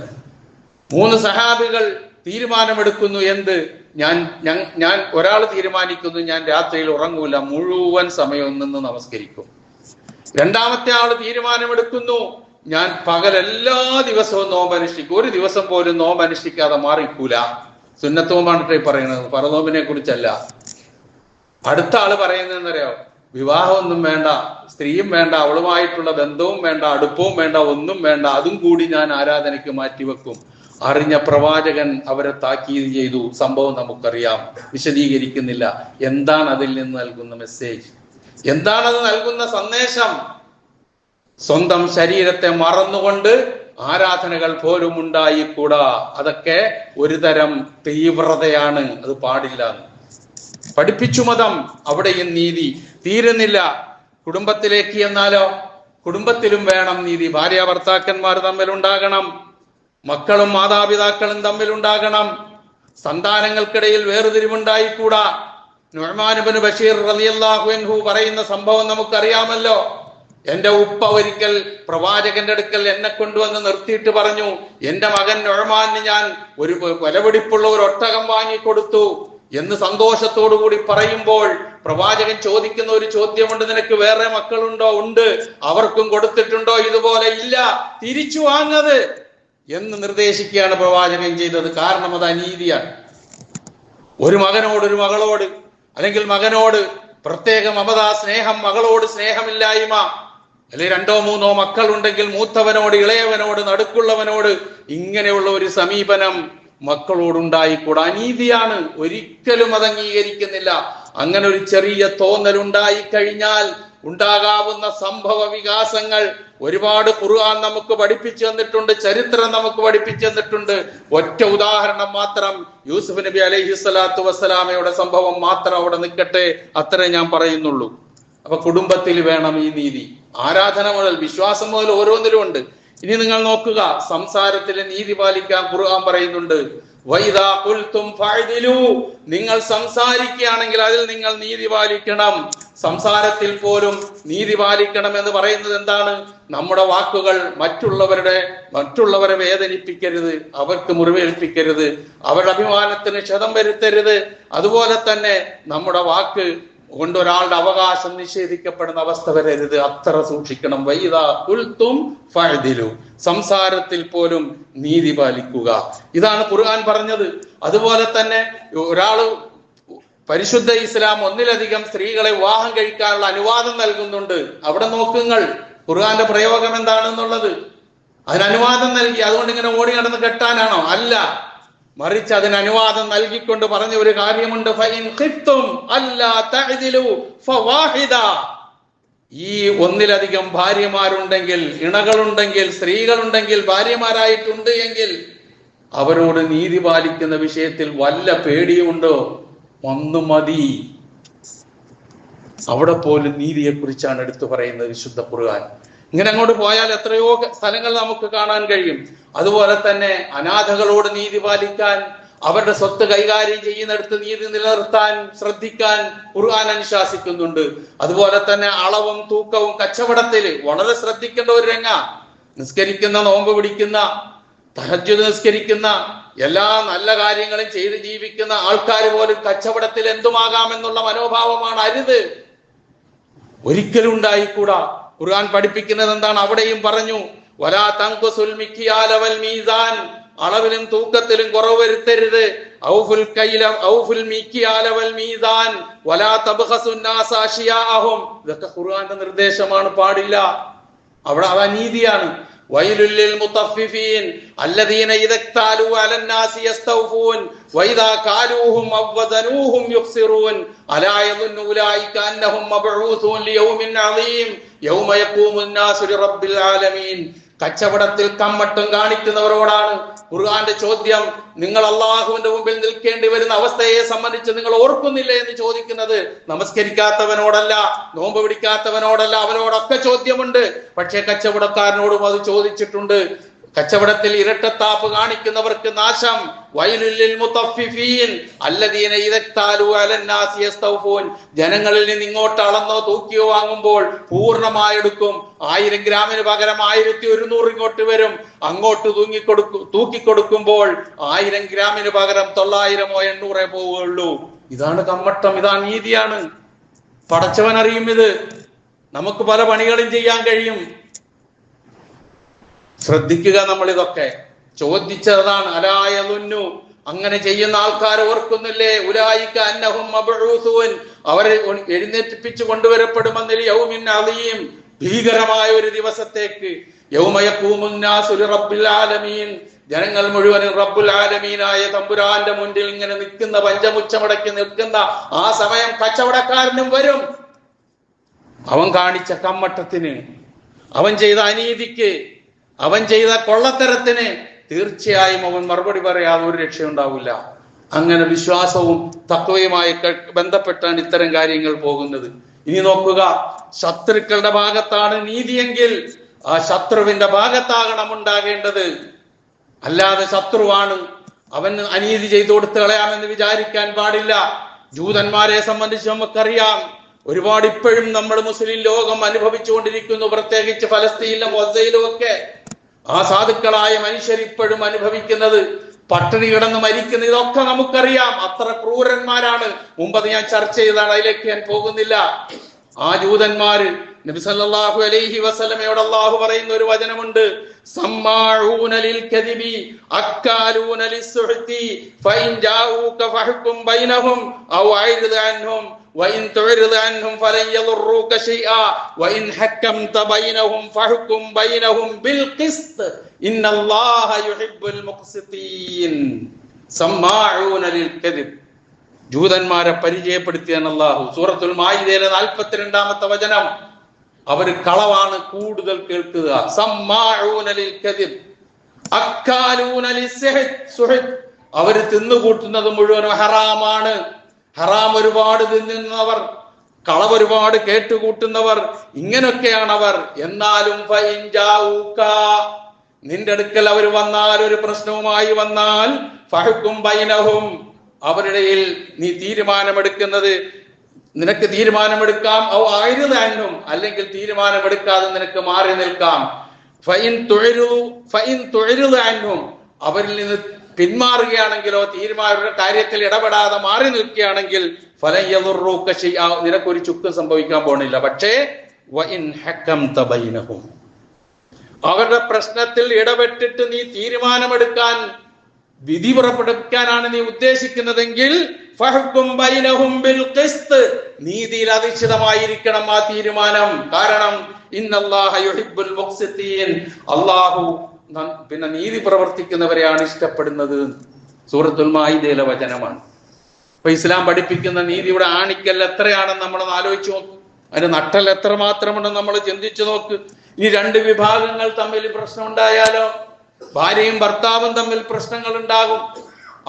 S1: 3 സഹാബികൾ തീരുമാനമെടുക്കുന്നു. എന്ത്? ഞാൻ ഒരാൾ തീരുമാനിക്കുന്നു, ഞാൻ രാത്രിയിൽ ഉറങ്ങൂല, മുഴുവൻ സമയവും നിന്ന് നമസ്കരിക്കും. രണ്ടാമത്തെ ആള് തീരുമാനമെടുക്കുന്നു, ഞാൻ പകൽ എല്ലാ ദിവസവും നോമ്പനുഷ്ഠിക്കും, ഒരു ദിവസം പോലും നോമ്പനുഷ്ഠിക്കാതെ മാറിക്കൂല. സുന്നത്ത് നോമ്പാണ് പറയുന്നത്, ഫർള് കുറിച്ചല്ല. അടുത്ത ആള് പറയുന്നതെന്നറിയോ? വിവാഹമൊന്നും വേണ്ട, സ്ത്രീയും വേണ്ട, അവളുമായിട്ടുള്ള ബന്ധവും വേണ്ട, അടുപ്പവും വേണ്ട, ഒന്നും വേണ്ട, അതും കൂടി ഞാൻ ആരാധനയ്ക്ക് മാറ്റിവെക്കും. അറിഞ്ഞ പ്രവാചകൻ അവരെ താക്കീത് ചെയ്തു. സംഭവം നമുക്കറിയാം, വിശദീകരിക്കുന്നില്ല. എന്താണ് അതിൽ നിന്ന് നൽകുന്ന മെസ്സേജ്? എന്താണ് അത് നൽകുന്ന സന്ദേശം? സ്വന്തം ശരീരത്തെ മറന്നുകൊണ്ട് ആരാധനകൾ പോലും ഉണ്ടായിക്കൂടാ. അതൊക്കെ ഒരു തരം തീവ്രതയാണ്, അത് പാടില്ല. പഠിപ്പിച്ചു മതം. അവിടെയും നീതി തീരുന്നില്ല. കുടുംബത്തിലേക്ക് എന്നാലോ, കുടുംബത്തിലും വേണം നീതി. ഭാര്യ ഭർത്താക്കന്മാർ തമ്മിലുണ്ടാകണം, മക്കളും മാതാപിതാക്കളും തമ്മിലുണ്ടാകണം, സന്താനങ്ങൾക്കിടയിൽ വേർതിരിവുണ്ടായിക്കൂടാ. നുഅ്മാൻ ഇബ്നു ബഷീർ റളിയല്ലാഹു അൻഹു പറയുന്ന സംഭവം നമുക്കറിയാമല്ലോ. എന്റെ ഉപ്പ ഒരിക്കൽ പ്രവാചകന്റെ അടുക്കൽ എന്നെ കൊണ്ടുവന്ന് നിർത്തിയിട്ട് പറഞ്ഞു, എന്റെ മകൻ നുഅ്മാന് ഞാൻ ഒരു വിലപിടിപ്പുള്ള ഒരു ഒട്ടകം വാങ്ങിക്കൊടുത്തു എന്ന് സന്തോഷത്തോടു കൂടി പറയുമ്പോൾ പ്രവാചകൻ ചോദിക്കുന്ന ഒരു ചോദ്യമുണ്ട്, നിനക്ക് വേറെ മക്കളുണ്ടോ? ഉണ്ട്. അവർക്കും കൊടുത്തിട്ടുണ്ടോ? ഇതുപോലെ ഇല്ല, തിരിച്ചു വാങ്ങത് എന്ന് നിർദ്ദേശിക്കുകയാണ് പ്രവാചകൻ ചെയ്തത്. കാരണം അത് അനീതിയാണ്. ഒരു മകനോട്, ഒരു മകളോട്, അല്ലെങ്കിൽ മകനോട് പ്രത്യേക മമതാ സ്നേഹം, മകളോട് സ്നേഹമില്ലായ്മ, അല്ലെങ്കിൽ 2 or 3 മക്കൾ ഉണ്ടെങ്കിൽ മൂത്തവനോട്, ഇളയവനോട്, നടുക്കുള്ളവനോട് ഇങ്ങനെയുള്ള ഒരു സമീപനം മക്കളോടുണ്ടായിക്കൂടാ. അനീതിയാണ്, ഒരിക്കലും അത് അംഗീകരിക്കുന്നില്ല. അങ്ങനെ ഒരു ചെറിയ തോന്നൽ ഉണ്ടായിക്കഴിഞ്ഞാൽ ഉണ്ടാകാവുന്ന സംഭവ വികാസങ്ങൾ ഒരുപാട് ഖുർആൻ നമുക്ക് പഠിപ്പിച്ചു തന്നിട്ടുണ്ട്, ചരിത്രം നമുക്ക് പഠിപ്പിച്ചു തന്നിട്ടുണ്ട്. ഒറ്റ ഉദാഹരണം മാത്രം, യൂസുഫ് നബി അലൈഹിസ്സലാത്തു വസ്സലാമയുടെ സംഭവം മാത്രം അവിടെ നിൽക്കട്ടെ, അത്രേ ഞാൻ പറയുന്നുള്ളൂ. അപ്പൊ കുടുംബത്തിൽ വേണം ഈ നീതി. ആരാധന മുതൽ വിശ്വാസം മുതൽ ഓരോന്നിലും ഉണ്ട്. ഇനി നിങ്ങൾ നോക്കുക, സംസാരത്തിലെ നീതി പാലിക്കാൻ ഖുർആൻ പറയുന്നുണ്ട്. വൈദാ ഖുൽതും ഫഅദിലു, നിങ്ങൾ സംസാരിക്കുകയാണെങ്കിൽ അതിൽ നിങ്ങൾ നീതി പാലിക്കണം. സംസാരത്തിൽ പോലും നീതി പാലിക്കണം എന്ന് പറയുന്നത് എന്താണ്? നമ്മുടെ വാക്കുകൾ മറ്റുള്ളവരെ വേദനിപ്പിക്കരുത്, അവർക്ക് മുറിവേൽപ്പിക്കരുത്, അവരുടെ അഭിമാനത്തിന് ക്ഷതം വരുത്തരുത്. അതുപോലെ തന്നെ നമ്മുടെ വാക്ക് കൊണ്ട് ഒരാളുടെ അവകാശം നിഷേധിക്കപ്പെടുന്ന അവസ്ഥ വരരുത്. അത്ര സൂക്ഷിക്കണം. വൈദാ ഖുൽതും ഫഅദിലു, സംസാരത്തിൽ പോലും നീതി പാലിക്കുക. ഇതാണ് ഖുർആൻ പറഞ്ഞത്. അതുപോലെ തന്നെ ഒരാള് പരിശുദ്ധ ഇസ്ലാം ഒന്നിലധികം സ്ത്രീകളെ വിവാഹം കഴിക്കാനുള്ള അനുവാദം നൽകുന്നുണ്ട്. അവിടെ നോക്കുങ്ങൾ ഖുർആന്റെ പ്രയോഗം എന്താണെന്നുള്ളത്. അതിന് അനുവാദം നൽകി, അതുകൊണ്ട് ഇങ്ങനെ ഓടി നടന്ന് കെട്ടാനാണോ? അല്ല, മറിച്ച് അതിന് അനുവാദം നൽകിക്കൊണ്ട് പറഞ്ഞ ഒരു കാര്യമുണ്ട്. ഫഇൻ ഖിഫ്തും അല്ലാ തഅദിലു ഫവാഹിദ, ഈ ഒന്നിലധികം ഭാര്യമാരുണ്ടെങ്കിൽ, ഇണകളുണ്ടെങ്കിൽ, സ്ത്രീകളുണ്ടെങ്കിൽ, ഭാര്യമാരായിട്ടുണ്ട് എങ്കിൽ അവരോട് നീതി പാലിക്കുന്ന വിഷയത്തിൽ വല്ല പേടിയുണ്ടോ? ഒന്ന് മതി. അവിടെ പോലും നീതിയെ കുറിച്ചാണ് എടുത്തു പറയുന്നത് വിശുദ്ധ ഖുർആൻ. ഇങ്ങനെ അങ്ങോട്ട് പോയാൽ എത്രയോ സ്ഥലങ്ങൾ നമുക്ക് കാണാൻ കഴിയും. അതുപോലെ തന്നെ അനാഥകളോട് നീതി പാലിക്കാൻ, അവരുടെ സ്വത്ത് കൈകാര്യം ചെയ്യുന്നിടത്ത് നീതി നിലനിർത്താൻ ശ്രദ്ധിക്കാൻ ഖുർആൻ അനുശാസിക്കുന്നുണ്ട്. അതുപോലെ തന്നെ അളവും തൂക്കവും കച്ചവടത്തിൽ വളരെ ശ്രദ്ധിക്കേണ്ട ഒരു രംഗ. നിസ്കരിക്കുന്ന, നോമ്പ് പിടിക്കുന്ന, തഹജ്ജുദ് നിസ്കരിക്കുന്ന, എല്ലാ നല്ല കാര്യങ്ങളും ചെയ്ത് ജീവിക്കുന്ന ആൾക്കാർ പോലും കച്ചവടത്തിൽ എന്തുമാകാമെന്നുള്ള മനോഭാവമാണ് അരുത്, ഒരിക്കലും ഉണ്ടായിക്കൂടാ. ഖുർആൻ പഠിപ്പിക്കുന്നത് എന്താണ്? അവിടെയും പറഞ്ഞു, വലാ തൻഖുസുൽ മിക്യാല വൽ മീസാൻ, അളവിലും തൂക്കത്തിലും കുറവ് വരുത്തരുത്. ഔഫുൽ കൈല ഔഫുൽ മിക്യാല വൽ മീസാൻ വലാ തബ്ഖസുൻ നാസ അശിയാഅഹും, ഇതൊക്കെ ഖുർആന്റെ നിർദ്ദേശമാണ്, പാടില്ല. അവിടെ അത് അനീതിയാണ്. വൈലുൽ ലിൽ മുതഫ്ഫിഫീൻ അല്ലദീന ഇദാ ക്താലു അലൻ നാസി യസ്തൗഫൂൻ വഇദാ കാലൂഹും അവദനൂഹും യുഖ്സിറൂൻ അലാ യظنു ഉലൈക അന്നഹും മബ്ഊസൂൻ ലിയൗമിൻ അളീം യൗമ യഖൂമുൻ നാസു ലിറബ്ബിൽ ആലമീൻ. കച്ചവടത്തിൽ കമ്മട്ടും കാണിക്കുന്നവരോടാണ് ഖുർആന്റെ ചോദ്യം. നിങ്ങൾ അള്ളാഹുവിന്റെ മുമ്പിൽ നിൽക്കേണ്ടി വരുന്ന അവസ്ഥയെ സംബന്ധിച്ച് നിങ്ങൾ ഓർക്കുന്നില്ലേ എന്ന് ചോദിക്കുന്നത് നമസ്കരിക്കാത്തവനോടല്ല, നോമ്പ് പിടിക്കാത്തവനോടല്ല, അവനോടൊക്കെ ചോദ്യമുണ്ട്. പക്ഷേ കച്ചവടക്കാരനോടും അത് ചോദിച്ചിട്ടുണ്ട്. കച്ചവടത്തിൽ ഇരട്ടത്താപ്പ് കാണിക്കുന്നവർക്ക് നാശം. വൈലുൽ ലിൽ മുതഫ്ഫിഫീൻ അല്ലദീന ഇദാ ക്താലു അലൻ നാസി യസ്തൗഫൂൻ, ജനങ്ങളിൽ നിന്ന് ഇങ്ങോട്ട് അളന്നോ തൂക്കിയോ വാങ്ങുമ്പോൾ പൂർണ്ണമായെടുക്കും. 1000 ഗ്രാമിന് പകരം 1100 ഇങ്ങോട്ട് വരും. അങ്ങോട്ട് തൂക്കിക്കൊടുക്കുമ്പോൾ 1000 ഗ്രാമിന് പകരം 900 or 800 പോവുകയുള്ളൂ. ഇതാണ് കമ്മട്ടം, ഇതാണ് നീതിയാണ്. പടച്ചവൻ അറിയും ഇത്. നമുക്ക് പല പണികളും ചെയ്യാൻ കഴിയും. ശ്രദ്ധിക്കുക. നമ്മൾ ഇതൊക്കെ ചോദിച്ചതാണ്. അലായലുന്നു, അങ്ങനെ ചെയ്യുന്ന ആൾക്കാർ ഓർക്കുന്നില്ലേ? ഉലൈക അന്നഹും മബ്ഊസൂൻ, അവരെ എഴുന്നേൽപ്പിച്ചു കൊണ്ടുവരപ്പെടുമെന്ന് യൗമിൻ അളീം, ഭീകരമായ ഒരു ദിവസത്തേക്ക്. യൗമ യഖൂമുൻ നാസു ലിറബ്ബിൽ ആലമീൻ, ജനങ്ങൾ മുഴുവനും റബ്ബുൽ ആലമീനായ തമ്പുരാന്റെ മുന്നിൽ ഇങ്ങനെ നിൽക്കുന്ന, പഞ്ചമുച്ചമടക്കി നിൽക്കുന്ന ആ സമയം കച്ചവടക്കാരനും വരും. അവൻ കാണിച്ച കമ്മട്ടത്തിന് അവൻ ചെയ്ത അനീതിക്ക്, അവൻ ചെയ്ത കൊള്ളത്തരത്തിന് തീർച്ചയായും അവൻ മറുപടി പറയാതെ ഒരു രക്ഷയുണ്ടാവില്ല. അങ്ങനെ വിശ്വാസവും തഖ്വയുമായി ബന്ധപ്പെട്ടാണ് ഇത്തരം കാര്യങ്ങൾ പോകുന്നത്. ഇനി നോക്കുക, ശത്രുക്കളുടെ ഭാഗത്താണ് നീതിയെങ്കിൽ ആ ശത്രുവിന്റെ ഭാഗത്താകണം ഉണ്ടാകേണ്ടത്. അല്ലാതെ ശത്രുവാണ്, അവൻ അനീതി ചെയ്തു കൊടുത്ത് കളയാമെന്ന് വിചാരിക്കാൻ പാടില്ല. ജൂതന്മാരെ സംബന്ധിച്ച് നമുക്കറിയാം, ഒരുപാട് ഇപ്പോഴും നമ്മൾ മുസ്ലിം ലോകം അനുഭവിച്ചുകൊണ്ടിരിക്കുന്നു. പ്രത്യേകിച്ച് ഫലസ്തീനിലും ഗസയിലും ഒക്കെ ആ സാധുക്കളായ മനുഷ്യർ ഇപ്പോഴും അനുഭവിക്കുന്നത്, പട്ടിണി കിടന്ന് മരിക്കുന്ന, ഇതൊക്കെ നമുക്കറിയാം. അത്ര ക്രൂരന്മാരാണ്. മുമ്പത് ഞാൻ ചർച്ച ചെയ്തതാണ്, അതിലേക്ക് ഞാൻ പോകുന്നില്ല. ആ ജൂതന്മാര് നബി സല്ലല്ലാഹു അലൈഹി വസല്ലമയോട് അല്ലാഹു പറയുന്ന ഒരു വചനമുണ്ട്, സമ്മാഊന ലിൽ കദിബി അക്കാലൂന ലിസ്സുഹ്തി ഫഇൻ ജാഊക ഫഹ്കും ബൈനഹും ഔ അയ്രിദ് അൻഹും വഇൻ തു'രിദ് അൻഹും ഫലൻ യദുറൂക ശൈആ വഇൻ ഹക്കംത ബൈനഹും ഫഹ്കും ബൈനഹും ബിൽ ഖിസ്ത് ഇന്നല്ലാഹ യുഹിബ്ബുൽ മുഖ്സിതീൻ. സമ്മാഊന ലിൽ കദിബ്, ജൂതന്മാരെ പരിചയപ്പെടുത്തിയാണ് അല്ലാഹു. സൂറത്തുൽ മാഇദയിലെ 42-ാമത്തെ വചനം. അവര് കളവാണ് കൂടുതൽ കേൾക്കുക. സമ്മാഊന ലിൽ കദിബ് അക്കാലൂന ലിസ്സുഹ്ത്, അവര് തിന്നുകൂട്ടുന്നത് മുഴുവനും ഹറാമാണ്. ഹറാം ഒരുപാട് തിന്നുന്നവർ, കളവ് ഒരുപാട് കേട്ടുകൂട്ടുന്നവർ, ഇങ്ങനൊക്കെയാണ് അവർ. എന്നാലും ഫഇൻ ജാഊക, നിന്റെ അടുക്കൽ അവർ വന്നാൽ, ഒരു പ്രശ്നവുമായി വന്നാൽ, ഫഹ്കും ബൈനഹും, അവരുടെയിൽ നീ തീരുമാനമെടുക്കുന്നത്, നിനക്ക് തീരുമാനമെടുക്കാം. ഔ അയ്രിദ് അൻഹും, അല്ലെങ്കിൽ തീരുമാനമെടുക്കാതെ നിനക്ക് മാറി നിൽക്കാം. ഫഇൻ തു'രിദ് അൻഹും, അവരിൽ നിന്ന് പിന്മാറുകയാണെങ്കിലോ, തീരുമാന കാര്യത്തിൽ ഇടപെടാതെ മാറി നിൽക്കുകയാണെങ്കിൽ, ഫലൻ യദുറൂക ശൈആ, നിനക്കൊരു ചുക്കും സംഭവിക്കാൻ പോണില്ല. പക്ഷേ വഇൻ ഹക്കംത ബൈനഹും, അവരുടെ പ്രശ്നത്തിൽ ഇടപെട്ടിട്ട് നീ തീരുമാനമെടുക്കാൻ, വിധി പുറപ്പെടുവിക്കാനാണ് നീ ഉദ്ദേശിക്കുന്നതെങ്കിൽ, ഫഹ്കും ബൈനഹും ബിൽ ഖിസ്ത്, നീതിയിൽ അധിഷ്ഠിതമായിരിക്കണം ആ തീരുമാനം. കാരണം ഇന്നല്ലാഹ യുഹിബ്ബുൽ മുഖ്സിതീൻ, അല്ലാഹു പിന്നെ നീതി പ്രവർത്തിക്കുന്നവരെയാണ് ഇഷ്ടപ്പെടുന്നത്. സൂറത്തുൽ മാഇദയിലെ വചനമാണ്. അപ്പൊ ഇസ്ലാം പഠിപ്പിക്കുന്ന നീതിയുടെ ആണിക്കൽ എത്രയാണെന്ന് നമ്മളൊന്ന് ആലോചിച്ച് നോക്ക്. അതിന്റെ നട്ടൽ എത്ര മാത്രമുണ്ടെന്ന് നമ്മൾ ചിന്തിച്ചു നോക്ക്. ഈ രണ്ട് വിഭാഗങ്ങൾ തമ്മിൽ പ്രശ്നം ഉണ്ടായാലോ, ഭാര്യയും ഭർത്താവും തമ്മിൽ പ്രശ്നങ്ങൾ ഉണ്ടാകും.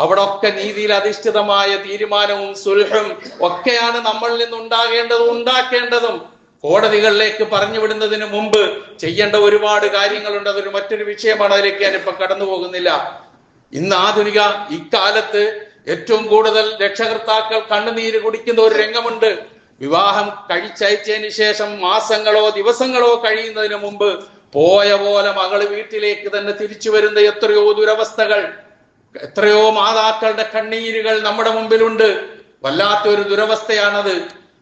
S1: അവിടെ ഒക്കെ നീതിയിൽ അധിഷ്ഠിതമായ തീരുമാനവും സുൽഹും ഒക്കെയാണ് നമ്മളിൽ നിന്ന് ഉണ്ടാക്കേണ്ടതും. കോടതികളിലേക്ക് പറഞ്ഞു വിടുന്നതിന് മുമ്പ് ചെയ്യേണ്ട ഒരുപാട് കാര്യങ്ങളുണ്ട്. അതൊരു മറ്റൊരു വിഷയമാണ്, അതിലേക്ക് ഞാനിപ്പോ കടന്നു പോകുന്നില്ല. ഇന്ന് ആധുനിക ഇക്കാലത്ത് ഏറ്റവും കൂടുതൽ രക്ഷകർത്താക്കൾ കണ്ണുനീര് കുടിക്കുന്ന ഒരു രംഗമുണ്ട്. വിവാഹം കഴിച്ചയച്ചതിന് ശേഷം മാസങ്ങളോ ദിവസങ്ങളോ കഴിയുന്നതിന് മുമ്പ് പോയ പോലെ മകള് വീട്ടിലേക്ക് തന്നെ തിരിച്ചു വരുന്ന എത്രയോ ദുരവസ്ഥകൾ, എത്രയോ മാതാക്കളുടെ കണ്ണീരുകൾ നമ്മുടെ മുമ്പിലുണ്ട്. വല്ലാത്തൊരു ദുരവസ്ഥയാണത്.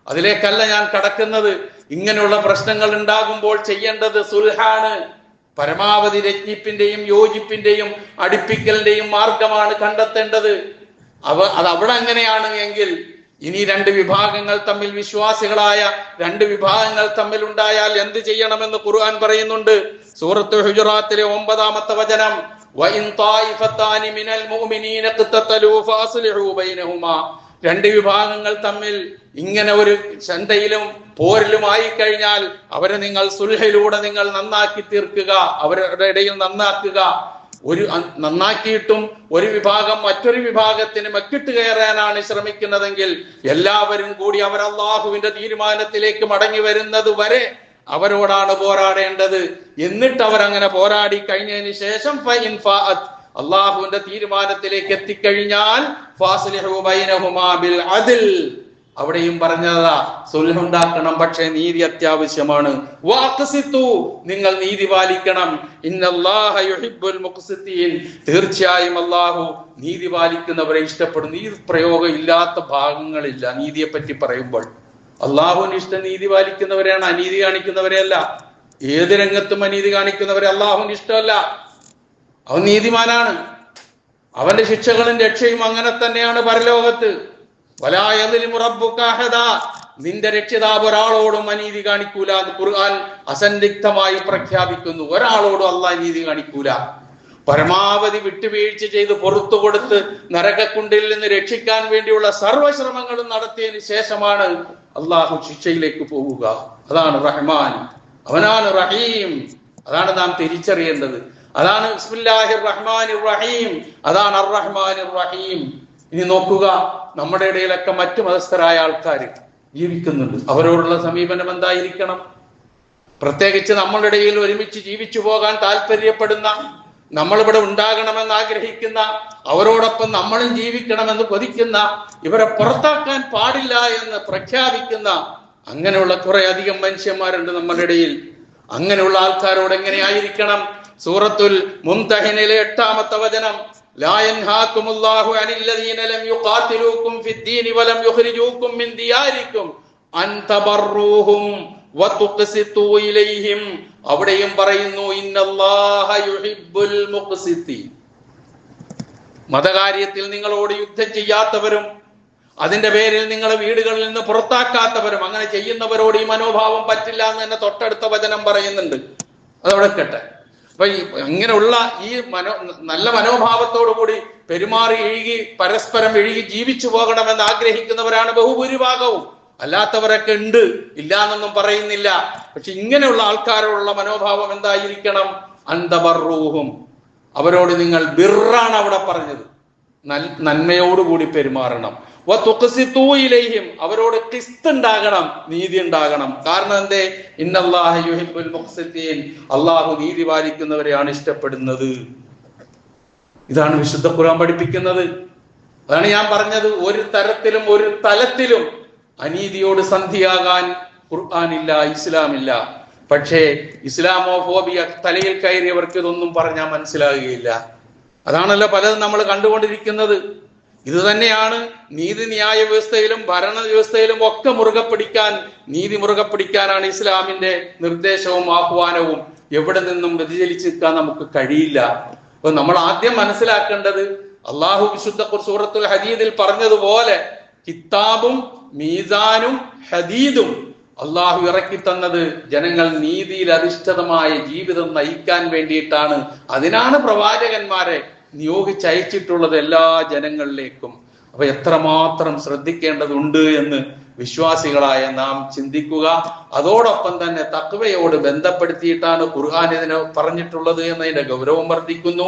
S1: അതിലേക്കല്ല ഞാൻ കടക്കുന്നത്. ഇങ്ങനെയുള്ള പ്രശ്നങ്ങൾ ഉണ്ടാകുമ്പോൾ ചെയ്യേണ്ടത് സുൽഹാണ്. പരമാവധി രജ്ഞിപ്പിന്റെയും യോജിപ്പിന്റെയും അടുപ്പിക്കലിന്റെയും മാർഗമാണ് കണ്ടെത്തേണ്ടത്. അത് അവിടെ അങ്ങനെയാണ് എങ്കിൽ, ഇനി രണ്ട് വിഭാഗങ്ങൾ തമ്മിൽ, വിശ്വാസികളായ രണ്ട് വിഭാഗങ്ങൾ തമ്മിൽ ഉണ്ടായാൽ എന്ത് ചെയ്യണമെന്ന് ഖുർആൻ പറയുന്നുണ്ട്. സൂറത്ത് ഹുജറാത്തിലെ 9-ാമത്തെ വചനം, വഇൻ ത്വായിഫത്താനി മിനൽ മുഅ്മിനീന ഖതതലൂ ഫഅസ്ലിഹൂ ബൈനഹുമാ, രണ്ട് വിഭാഗങ്ങൾ തമ്മിൽ ഇങ്ങനെ ഒരു ചണ്ടയിലും പോരിലുമായി കഴിഞ്ഞാൽ അവരെ നിങ്ങൾ സുൽഹിലൂടെ നിങ്ങൾ നന്നാക്കി തീർക്കുക, അവരുടെ ഇടയിൽ നന്നാക്കുക. നന്നാക്കിയിട്ടും ഒരു വിഭാഗം മറ്റൊരു വിഭാഗത്തിന് മക്കിട്ട് കയറാനാണ് ശ്രമിക്കുന്നതെങ്കിൽ, എല്ലാവരും കൂടി അവർ അള്ളാഹുവിന്റെ തീരുമാനത്തിലേക്ക് മടങ്ങി വരുന്നത് വരെ അവരോടാണ് പോരാടേണ്ടത്. എന്നിട്ട് അവരങ്ങനെ പോരാടി കഴിഞ്ഞതിന് ശേഷം അള്ളാഹുവിന്റെ തീരുമാനത്തിലേക്ക് എത്തിക്കഴിഞ്ഞാൽ ഫാസ്ലിഹൂ ബൈനഹുമാ ബിൽ അദ്ൽ, അവിടെയും പറഞ്ഞതാ സുൽഹുണ്ടാക്കണം, പക്ഷേ നീതി അത്യാവശ്യമാണ്. വഅഖ്സിതു, നിങ്ങൾ നീതി പാലിക്കണം. ഇന്നല്ലാഹ യുഹിബ്ബുൽ മുഖ്സിതീൻ, തീർച്ചയായും അള്ളാഹു നീതി പാലിക്കുന്നവരെ ഇഷ്ടപ്പെടുന്നു. ഈ പ്രയോഗം ഇല്ലാത്ത ഭാഗങ്ങളില്ല നീതിയെ പറ്റി പറയുമ്പോൾ. അള്ളാഹുവിന് ഇഷ്ടം നീതി പാലിക്കുന്നവരെയാണ്, അനീതി കാണിക്കുന്നവരെയല്ല. ഏത് രംഗത്തും അനീതി കാണിക്കുന്നവരെ അള്ളാഹുവിന് ഇഷ്ടമല്ല. അവൻ നീതിമാനാണ്. അവന്റെ ശിക്ഷകളും രക്ഷയും അങ്ങനെ തന്നെയാണ് പരലോകത്ത്. വലാ യദ്ലിമു റബ്ബുക അഹദാ, നിന്റെ രക്ഷിതാവ് ഒരാളോടും അനീതി കാണിക്കൂല എന്ന് ഖുർആൻ അസന്ദിഗ്ധമായി പ്രഖ്യാപിക്കുന്നു. ഒരാളോടും അള്ളാഹ് നീതി കാണിക്കൂല. പരമാവധി വിട്ടുവീഴ്ച ചെയ്ത് പുറത്തു കൊടുത്ത് നരകക്കുണ്ടിൽ നിന്ന് രക്ഷിക്കാൻ വേണ്ടിയുള്ള സർവ്വശ്രമങ്ങളും നടത്തിയതിന് ശേഷമാണ് അള്ളാഹു ശിക്ഷയിലേക്ക് പോവുക. അതാണ് റഹ്മാൻ. അവനാണ് റഹീം. അതാണ് നാം തിരിച്ചറിയേണ്ടത്. അതാണ് ബിസ്മില്ലാഹിർ റഹ്മാനിർ റഹീം, അതാണ് അർ റഹ്മാനിർ റഹീം. ഇനി നോക്കുക, നമ്മുടെ ഇടയിലൊക്കെ മറ്റു മതസ്ഥരായ ആൾക്കാർ ജീവിക്കുന്നുണ്ട്. അവരോടുള്ള സമീപനം എന്തായിരിക്കണം? പ്രത്യേകിച്ച് നമ്മളുടെ ഇടയിൽ ഒരുമിച്ച് ജീവിച്ചു പോകാൻ താല്പര്യപ്പെടുന്ന, നമ്മളിവിടെ ഉണ്ടാകണമെന്ന് ആഗ്രഹിക്കുന്ന, അവരോടൊപ്പം നമ്മളും ജീവിക്കണമെന്ന് കൊതിക്കുന്ന, ഇവരെ പുറത്താക്കാൻ പാടില്ല എന്ന് പ്രഖ്യാപിക്കുന്ന അങ്ങനെയുള്ള കുറെ അധികം മനുഷ്യന്മാരുണ്ട് നമ്മുടെ ഇടയിൽ. അങ്ങനെയുള്ള ആൾക്കാരോട് എങ്ങനെയായിരിക്കണം? സൂറത്തുൽ മുംതഹിനിലെ 8-ാമത്തെ വചനം, ലാ യൻഹാകുമുല്ലാഹു അനില്ലദീന ലം യുഖാതിലൂകും ഫിദ്ദീനി വലം യുഖ്രിജൂകും മിൻ ദിയാരികും അൻ തബറൂഹും വതുഖ്സിതു ഇലൈഹിം. അവിടെയും പറയുന്നു ഇന്നല്ലാഹ യുഹിബ്ബുൽ മുഖ്സിതീൻ. മതകാര്യത്തിൽ നിങ്ങളോട് യുദ്ധം ചെയ്യാത്തവരും അതിന്റെ പേരിൽ നിങ്ങളെ വീടുകളിൽ നിന്ന് പുറത്താക്കാത്തവരും, അങ്ങനെ ചെയ്യുന്നവരോട് ഈ മനോഭാവം പറ്റില്ല എന്ന് തന്നെ തൊട്ടടുത്ത വചനം പറയുന്നുണ്ട്. അതവിടെ കേട്ടെ. അപ്പൊ ഇങ്ങനെയുള്ള ഈ നല്ല മനോഭാവത്തോടു കൂടി പെരുമാറി ഇഴുകി പരസ്പരം ഇഴുകി ജീവിച്ചു പോകണമെന്ന് ആഗ്രഹിക്കുന്നവരാണ് ബഹുഭൂരിഭാഗവും. അല്ലാത്തവരൊക്കെ ഉണ്ട്, ഇല്ല എന്നൊന്നും പറയുന്നില്ല. പക്ഷെ ഇങ്ങനെയുള്ള ആൾക്കാരോടുള്ള മനോഭാവം എന്തായിരിക്കണം? അന്തബറൂഹും, അവരോട് നിങ്ങൾ ബിറാണ് അവിടെ പറഞ്ഞത്, നന്മയോടുകൂടി പെരുമാറണം. വതുഖ്സിതു ഇലൈഹിം, അവരോട് ഖിസ്ത് ഉണ്ടാകണം, നീതി ഉണ്ടാകണം. കാരണം എന്തേ? ഇന്നല്ലാഹ യുഹിബ്ബുൽ മുഖ്സിതീൻ, അല്ലാഹു നീതി പാലിക്കുന്നവരെയാണ് ഇഷ്ടപ്പെടുന്നത്. ഇതാണ് വിശുദ്ധ ഖുർആൻ പഠിപ്പിക്കുന്നത്. അതാണ് ഞാൻ പറഞ്ഞത്, ഒരു തരത്തിലും ഒരു തലത്തിലും അനീതിയോട് സന്ധിയാകാൻ ഖുർആനില്ല, ഇസ്ലാമില്ല. പക്ഷേ ഇസ്ലാമോഫോബിയ തലയിൽ കയറിയവർക്ക് ഇതൊന്നും പറഞ്ഞാൽ മനസ്സിലാകുകയില്ല. അതാണല്ലോ പലതും നമ്മൾ കണ്ടുകൊണ്ടിരിക്കുന്നത്. ഇത് തന്നെയാണ് നീതിന്യായ വ്യവസ്ഥയിലും ഭരണ വ്യവസ്ഥയിലും ഒക്കെ നീതി മുറുകെ പിടിക്കാനാണ് ഇസ്ലാമിന്റെ നിർദ്ദേശവും ആഹ്വാനവും. എവിടെ നിന്നും വ്യതിചലിച്ച് നിൽക്കാൻ നമുക്ക് കഴിയില്ല. അപ്പൊ നമ്മൾ ആദ്യം മനസ്സിലാക്കേണ്ടത്, അള്ളാഹു വിശുദ്ധ സൂറത്തുൽ ഹദീദിൽ പറഞ്ഞതുപോലെ കിതാബും മീസാനും ഹദീദും അള്ളാഹു ഇറക്കി തന്നത് ജനങ്ങൾ നീതിയിൽ അധിഷ്ഠിതമായ ജീവിതം നയിക്കാൻ വേണ്ടിയിട്ടാണ്. അതിനാണ് പ്രവാചകന്മാരെ നിയോഗിച്ചയച്ചിട്ടുള്ളത് എല്ലാ ജനങ്ങളിലേക്കും. അപ്പൊ എത്രമാത്രം ശ്രദ്ധിക്കേണ്ടതുണ്ട് എന്ന് വിശ്വാസികളായ നാം ചിന്തിക്കുക. അതോടൊപ്പം തന്നെ തഖ്വയോട് ബന്ധപ്പെടുത്തിയിട്ടാണ് ഖുർആൻ ഇതിനെ പറഞ്ഞിട്ടുള്ളത് എന്നതിന്റെ ഗൗരവം വർദ്ധിക്കുന്നു.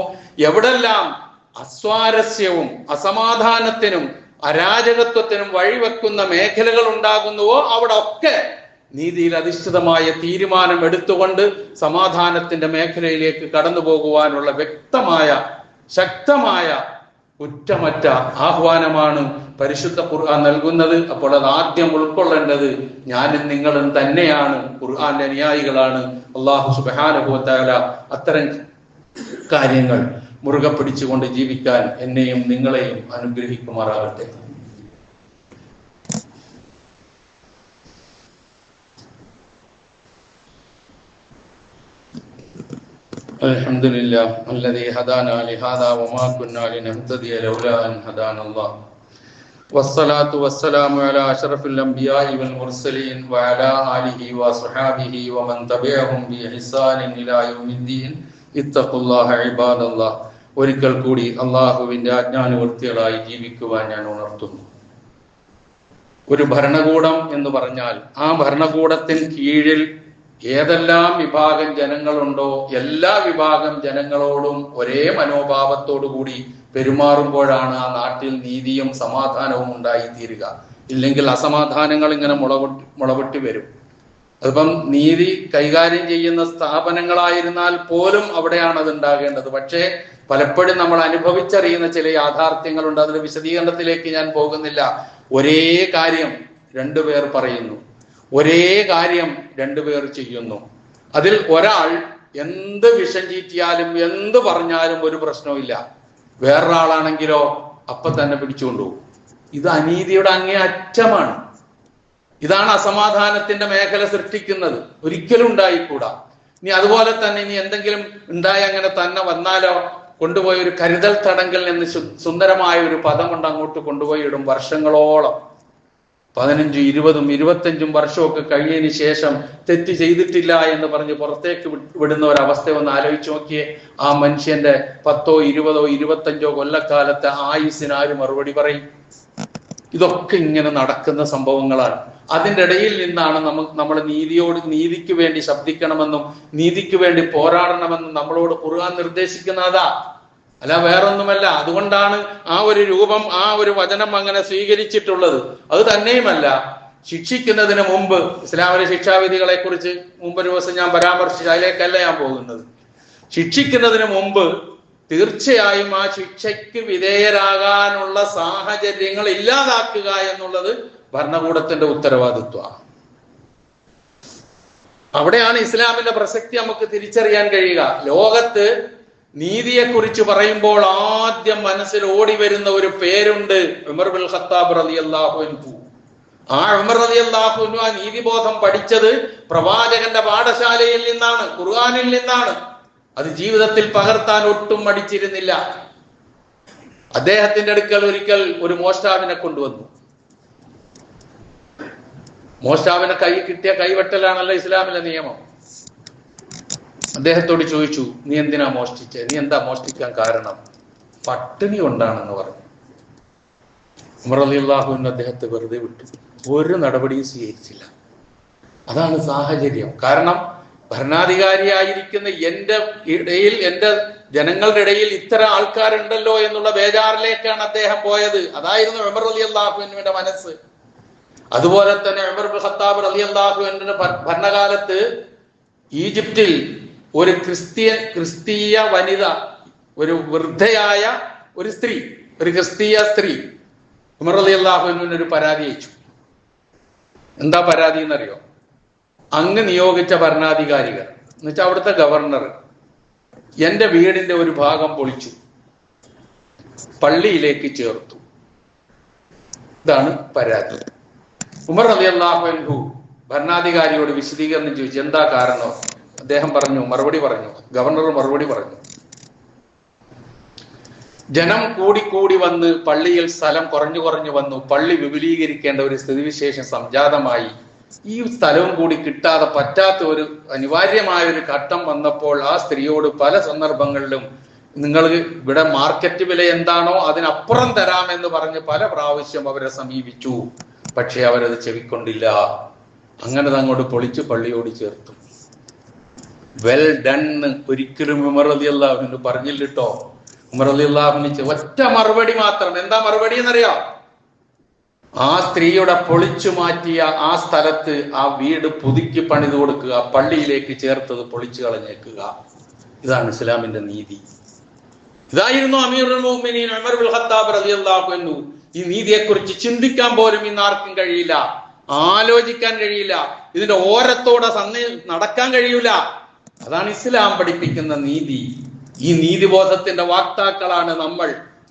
S1: എവിടെല്ലാം അസ്വാരസ്യവും അസമാധാനത്തിനും അരാജകത്വത്തിനും വഴിവെക്കുന്ന മേഖലകൾ ഉണ്ടാകുന്നുവോ അവിടെ ഒക്കെ നീതിയിൽ അധിഷ്ഠിതമായ തീരുമാനം എടുത്തുകൊണ്ട് സമാധാനത്തിന്റെ മേഖലയിലേക്ക് കടന്നു പോകുവാനുള്ള വ്യക്തമായ ശക്തമായ കുറ്റമറ്റ ആഹ്വാനമാണ് പരിശുദ്ധ ഖുർആൻ നൽകുന്നത്. അപ്പോൾ അത് ആദ്യം ഉൾക്കൊള്ളേണ്ടത് ഞാനും നിങ്ങളും തന്നെയാണ്, ഖുർആന്റെ അനുയായികളാണ്. അല്ലാഹു സുബ്ഹാനഹു വ തആല അത്തരം കാര്യങ്ങൾ മുറുകെ പിടിച്ചുകൊണ്ട് ജീവിക്കാൻ എന്നെയും നിങ്ങളെയും അനുഗ്രഹിക്കുമാറാകട്ടെ. അൽഹംദുലില്ലാഹ് അല്ലദീ ഹദാനാ ലിഹാദാ വമാ കുന്നാ ലിനഹ്തദിയ ലൗലാ അൻ ഹദാനല്ലാഹ് വസ്സലാത്തു വസ്സലാമു അലാ അഷ്റഫിൽ അംബിയാഇ വൽ മുർസലീൻ വഅലാ ആലിഹി വസ്വഹാബിഹി വമൻ തബിഅഹും ബിഇഹ്സാനിൻ ഇലാ യൗമിദ്ദീൻ ഇത്തഖുല്ലാഹ ഇബാദല്ലാഹ്. ഒരിക്കൽ കൂടി അള്ളാഹുവിന്റെ ആജ്ഞാനുവർത്തികളായി ജീവിക്കുവാൻ ഞാൻ ഉണർത്തുന്നു. ഒരു ഭരണകൂടം എന്ന് പറഞ്ഞാൽ ആ ഭരണകൂടത്തിന് കീഴിൽ ഏതെല്ലാം വിഭാഗം ജനങ്ങളുണ്ടോ എല്ലാ വിഭാഗം ജനങ്ങളോടും ഒരേ മനോഭാവത്തോടു കൂടി പെരുമാറുമ്പോഴാണ് ആ നാട്ടിൽ നീതിയും സമാധാനവും ഉണ്ടായിത്തീരുക. ഇല്ലെങ്കിൽ അസമാധാനങ്ങൾ ഇങ്ങനെ മുളപൊട്ടി വരും. അതിപ്പം നീതി കൈകാര്യം ചെയ്യുന്ന സ്ഥാപനങ്ങളായിരുന്നാൽ പോലും അവിടെയാണ് അത് ഉണ്ടാകേണ്ടത്. പക്ഷേ പലപ്പോഴും നമ്മൾ അനുഭവിച്ചറിയുന്ന ചില യാഥാർത്ഥ്യങ്ങളുണ്ട്. അതിന്റെ വിശദീകരണത്തിലേക്ക് ഞാൻ പോകുന്നില്ല. ഒരേ കാര്യം രണ്ടുപേർ പറയുന്നു, ഒരേ കാര്യം രണ്ടുപേർ ചെയ്യുന്നു. അതിൽ ഒരാൾ എന്ത് വിഷം ചീറ്റിയാലും എന്ത് പറഞ്ഞാലും ഒരു പ്രശ്നവുമില്ല. വേറൊരാളാണെങ്കിലോ അപ്പൊ തന്നെ പിടിച്ചുകൊണ്ടുപോകും. ഇത് അനീതിയുടെ അങ്ങേ അറ്റമാണ്. ഇതാണ് അസമാധാനത്തിന്റെ മേഖല സൃഷ്ടിക്കുന്നത്. ഒരിക്കലും ഉണ്ടായിക്കൂടാ. ഇനി അതുപോലെ തന്നെ ഇനി എന്തെങ്കിലും ഉണ്ടായി അങ്ങനെ തന്നെ വന്നാലോ കൊണ്ടുപോയി ഒരു കരുതൽ തടങ്കൽ എന്ന് സുന്ദരമായ ഒരു പദം കൊണ്ട് അങ്ങോട്ട് കൊണ്ടുപോയി ഇടും. വർഷങ്ങളോളം 15, 20, 25 വർഷമൊക്കെ കഴിഞ്ഞതിന് ശേഷം തെറ്റ് ചെയ്തിട്ടില്ല എന്ന് പറഞ്ഞ് പുറത്തേക്ക് വിടുന്ന ഒരവസ്ഥ ഒന്ന് ആലോചിച്ച് നോക്കിയേ. ആ മനുഷ്യന്റെ 10, 20, 25 കൊല്ലക്കാലത്തെ ആയുസ്സിന് ആര് മറുപടി പറയും? ഇതൊക്കെ ഇങ്ങനെ നടക്കുന്ന സംഭവങ്ങളാണ്. അതിൻ്റെ ഇടയിൽ നിന്നാണ് നമ്മൾ നീതിക്ക് വേണ്ടി ശബ്ദിക്കണമെന്നും നീതിക്ക് വേണ്ടി പോരാടണമെന്നും നമ്മളോട് ഖുർആൻ നിർദ്ദേശിക്കുന്നതാ, അല്ല വേറൊന്നുമല്ല. അതുകൊണ്ടാണ് ആ ഒരു രൂപം, ആ ഒരു വചനം അങ്ങനെ സ്വീകരിച്ചിട്ടുള്ളത്. അത് തന്നെയുമല്ല, ശിക്ഷിക്കുന്നതിന് മുമ്പ് ഇസ്ലാമിലെ ശിക്ഷാവിധികളെ കുറിച്ച് മുമ്പ് ഒരു ദിവസം ഞാൻ പരാമർശിച്ചു, അതിലേക്കല്ല ഞാൻ പോകുന്നത്. ശിക്ഷിക്കുന്നതിന് മുമ്പ് തീർച്ചയായും ആ ശിക്ഷയ്ക്ക് വിധേയരാകാനുള്ള സാഹചര്യങ്ങൾ ഇല്ലാതാക്കുക എന്നുള്ളത് ഭരണകൂടത്തിന്റെ ഉത്തരവാദിത്വമാണ്. അവിടെയാണ് ഇസ്ലാമിന്റെ പ്രസക്തി നമുക്ക് തിരിച്ചറിയാൻ കഴിയുക. ലോകത്ത് നീതിയെക്കുറിച്ച് പറയുമ്പോൾ ആദ്യം മനസ്സിൽ ഓടി വരുന്ന ഒരു പേരുണ്ട്, ഉമർ ബിൻ ഖത്താബ് റളിയല്ലാഹു അൻഹു. ആ ഉമർ റളിയല്ലാഹു അൻഹു ആ നീതിബോധം പഠിച്ചത് പ്രവാചകന്റെ പാഠശാലയിൽ നിന്നാണ്, ഖുർആനിൽ നിന്നാണ്. അത് ജീവിതത്തിൽ പകർത്താൻ ഒട്ടും മടിച്ചിരുന്നില്ല. അദ്ദേഹത്തിന്റെ അടുക്കൽ ഒരിക്കൽ ഒരു മോഷ്ടാവിനെ കൊണ്ടുവന്നു. മോഷ്ടാവിനെ കിട്ടിയ കൈവെട്ടലാണല്ലോ ഇസ്ലാമിലെ നിയമം. അദ്ദേഹത്തോട് ചോദിച്ചു, നീ എന്തിനാ മോഷ്ടിച്ചത്? നീ എന്താ മോഷ്ടിക്കാൻ കാരണം? പട്ടിണി കൊണ്ടാണെന്ന് പറഞ്ഞു. ഉമർ റളിയല്ലാഹു അൻഹു അദ്ദേഹത്തെ വെറുതെ വിട്ടു, ഒരു നടപടിയും സ്വീകരിച്ചില്ല. അതാണ് സാഹചര്യം. കാരണം ഭരണാധികാരിയായിരിക്കുന്ന എന്റെ ജനങ്ങളുടെ ഇടയിൽ ഇത്തരം ആൾക്കാരുണ്ടല്ലോ എന്നുള്ള ബേജാറിലേക്കാണ് അദ്ദേഹം പോയത്. അതായിരുന്നു ഉമർ റളിയല്ലാഹു അൻഹുവിന്റെ മനസ്സ്. അതുപോലെ തന്നെ ഉമർ ബിൻ ഖത്താബ് റളിയല്ലാഹു അൻഹുവിന്റെ ഭരണകാലത്ത് ഈജിപ്തിൽ ഒരു ക്രിസ്തീയ വനിത, ഒരു വൃദ്ധയായ ഒരു സ്ത്രീ, ഒരു ക്രിസ്തീയ സ്ത്രീ ഉമർ റളിയല്ലാഹു അൻഹുവിന് ഒരു പരാതി അയച്ചു. എന്താ പരാതി എന്നറിയോ? അങ്ങ് നിയോഗിച്ച ഭരണാധികാരികൾ എന്നുവെച്ചാൽ അവിടുത്തെ ഗവർണർ എന്റെ വീടിന്റെ ഒരു ഭാഗം പൊളിച്ചു, പള്ളിയിലേക്ക് ചേർത്തു. ഇതാണ് പരാതി. ഉമർ റളിയല്ലാഹു അൻഹു ഭരണാധികാരിയോട് വിശദീകരണം ചോദിച്ചു, എന്താ കാരണം? അദ്ദേഹം മറുപടി പറഞ്ഞു, ഗവർണർ മറുപടി പറഞ്ഞു, ജനം കൂടി വന്ന് പള്ളിയിൽ സ്ഥലം കുറഞ്ഞു വന്നു, പള്ളി വിപുലീകരിക്കേണ്ട ഒരു സ്ഥിതിവിശേഷം സംജാതമായി. ഈ സ്ഥലവും കൂടി കിട്ടാതെ പറ്റാത്ത ഒരു അനിവാര്യമായ ഒരു ഘട്ടം വന്നപ്പോൾ ആ സ്ത്രീയോട് പല സന്ദർഭങ്ങളിലും നിങ്ങൾ ഇവിടെ മാർക്കറ്റ് വില എന്താണോ അതിനപ്പുറം തരാമെന്ന് പറഞ്ഞ് പല പ്രാവശ്യം അവരെ സമീപിച്ചു. പക്ഷെ അവരത് ചെവിക്കൊണ്ടില്ല. അങ്ങനെ അങ്ങോട്ട് പൊളിച്ച് പള്ളിയോട് ചേർത്തു. വെൽ ഡൺ ഒരിക്കലും ഉമർ റളിയല്ലാഹു അൻഹു പറഞ്ഞില്ലട്ടോ. ഉമർ റളിയല്ലാഹു അൻഹു ഒറ്റ മറുപടി മാത്രം. എന്താ മറുപടി എന്നറിയാം? ആ സ്ത്രീയുടെ പൊളിച്ചു മാറ്റിയ ആ സ്ഥലത്ത് ആ വീട് പുതുക്കി പണിത് കൊടുക്കുക, പള്ളിയിലേക്ക് ചേർത്തത് പൊളിച്ചു കളഞ്ഞേക്കുക. ഇതാണ് ഇസ്ലാമിന്റെ നീതി. ഇതായിരുന്നു അമീറുൽ മുഅ്മിനീൻ ഉമർ ബിൻ ഖത്താബ് റളിയല്ലാഹു അൻഹു. ഈ നീതിയെക്കുറിച്ച് ചിന്തിക്കാൻ പോലും ഇന്ന് ആർക്കും കഴിയില്ല, ആലോചിക്കാൻ കഴിയില്ല, ഇതിന്റെ ഓരത്തോടെ നടക്കാൻ കഴിയൂല. അതാണ് ഇസ്ലാം പഠിപ്പിക്കുന്ന നീതി. ഈ നീതിബോധത്തിന്റെ വാക്താക്കളാണ്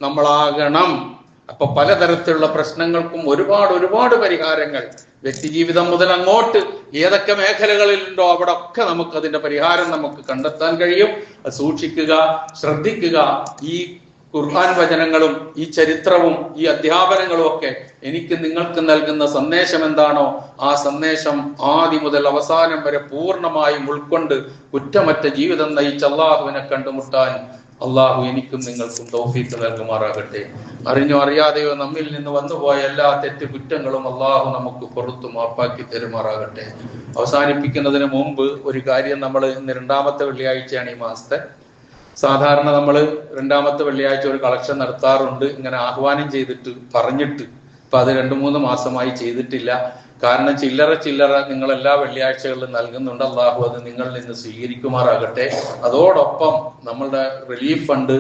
S1: നമ്മളാകണം. അപ്പൊ പലതരത്തിലുള്ള പ്രശ്നങ്ങൾക്കും ഒരുപാട് പരിഹാരങ്ങൾ വ്യക്തിജീവിതം മുതൽ അങ്ങോട്ട് ഏതൊക്കെ മേഖലകളിലുണ്ടോ അവിടെ ഒക്കെ നമുക്ക് അതിന്റെ പരിഹാരം നമുക്ക് കണ്ടെത്താൻ കഴിയും. അത് സൂക്ഷിക്കുക, ശ്രദ്ധിക്കുക. ഈ ഖുർആൻ വചനങ്ങളും ഈ ചരിത്രവും ഈ അധ്യാപനങ്ങളും ഒക്കെ എനിക്ക് നിങ്ങൾക്ക് നൽകുന്ന സന്ദേശം എന്താണോ ആ സന്ദേശം ആദ്യം മുതൽ അവസാനം വരെ പൂർണ്ണമായും ഉൾക്കൊണ്ട് കുറ്റമറ്റ ജീവിതം നയിച്ച് അള്ളാഹുവിനെ കണ്ടുമുട്ടാൻ അള്ളാഹു എനിക്കും നിങ്ങൾക്കും തൗഫീഖ് നൽകുമാറാകട്ടെ. അറിഞ്ഞോ അറിയാതെയോ നമ്മിൽ നിന്ന് വന്നുപോയ എല്ലാ കുറ്റങ്ങളും അള്ളാഹു നമുക്ക് പുറത്തു മാപ്പാക്കി തരുമാറാകട്ടെ. അവസാനിപ്പിക്കുന്നതിന് മുമ്പ് ഒരു കാര്യം, നമ്മൾ ഇന്ന് 2ാമത്തെ വെള്ളിയാഴ്ചയാണ് ഈ മാസത്തെ. സാധാരണ നമ്മൾ 2ാമത്തെ വെള്ളിയാഴ്ച ഒരു കളക്ഷൻ നടത്താറുണ്ട്, ഇങ്ങനെ ആഹ്വാനം പറഞ്ഞിട്ട്. ഇപ്പൊ അത് 2-3 മാസമായി ചെയ്തിട്ടില്ല. കാരണം ചില്ലറ നിങ്ങൾ എല്ലാ വെള്ളിയാഴ്ചകളിലും നൽകുന്നുണ്ട്. അള്ളാഹു അത് നിങ്ങളിൽ നിന്ന് സ്വീകരിക്കുമാറാകട്ടെ. അതോടൊപ്പം നമ്മളുടെ റിലീഫ് ഫണ്ട്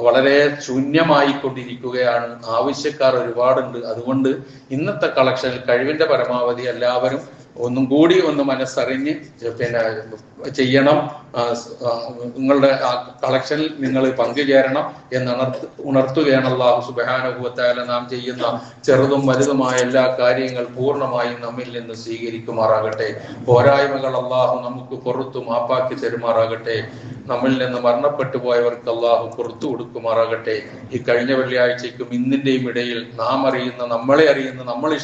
S1: വളരെ ശൂന്യമായി കൊണ്ടിരിക്കുകയാണ്. ആവശ്യക്കാർ ഒരുപാടുണ്ട്. അതുകൊണ്ട് ഇന്നത്തെ കളക്ഷനിൽ കഴിവിന്റെ പരമാവധി എല്ലാവരും ഒന്നും കൂടി മനസ്സറിഞ്ഞ് ചെയ്യണം. നിങ്ങളുടെ കളക്ഷനിൽ നിങ്ങൾ പങ്കുചേരണം എന്ന് ഉണർത്തുകയാണ്. അല്ലാഹു സുബ്ഹാനഹു വ തആല നാം ചെയ്യുന്ന ചെറുതും വലുതുമായ എല്ലാ കാര്യങ്ങൾ പൂർണ്ണമായും നമ്മിൽ നിന്ന് സ്വീകരിക്കുമാറാകട്ടെ. പോരായ്മകൾ അല്ലാഹു നമുക്ക് പുറത്തു മാപ്പാക്കി തരുമാറാകട്ടെ. നമ്മിൽ നിന്ന് മരണപ്പെട്ടു പോയവർക്ക് അല്ലാഹു പുറത്തു കൊടുക്കുമാറാകട്ടെ. ഈ കഴിഞ്ഞ വെള്ളിയാഴ്ചയ്ക്കും ഇന്നിന്റെയും ഇടയിൽ നാം അറിയുന്ന, നമ്മളെ അറിയുന്ന, നമ്മളെ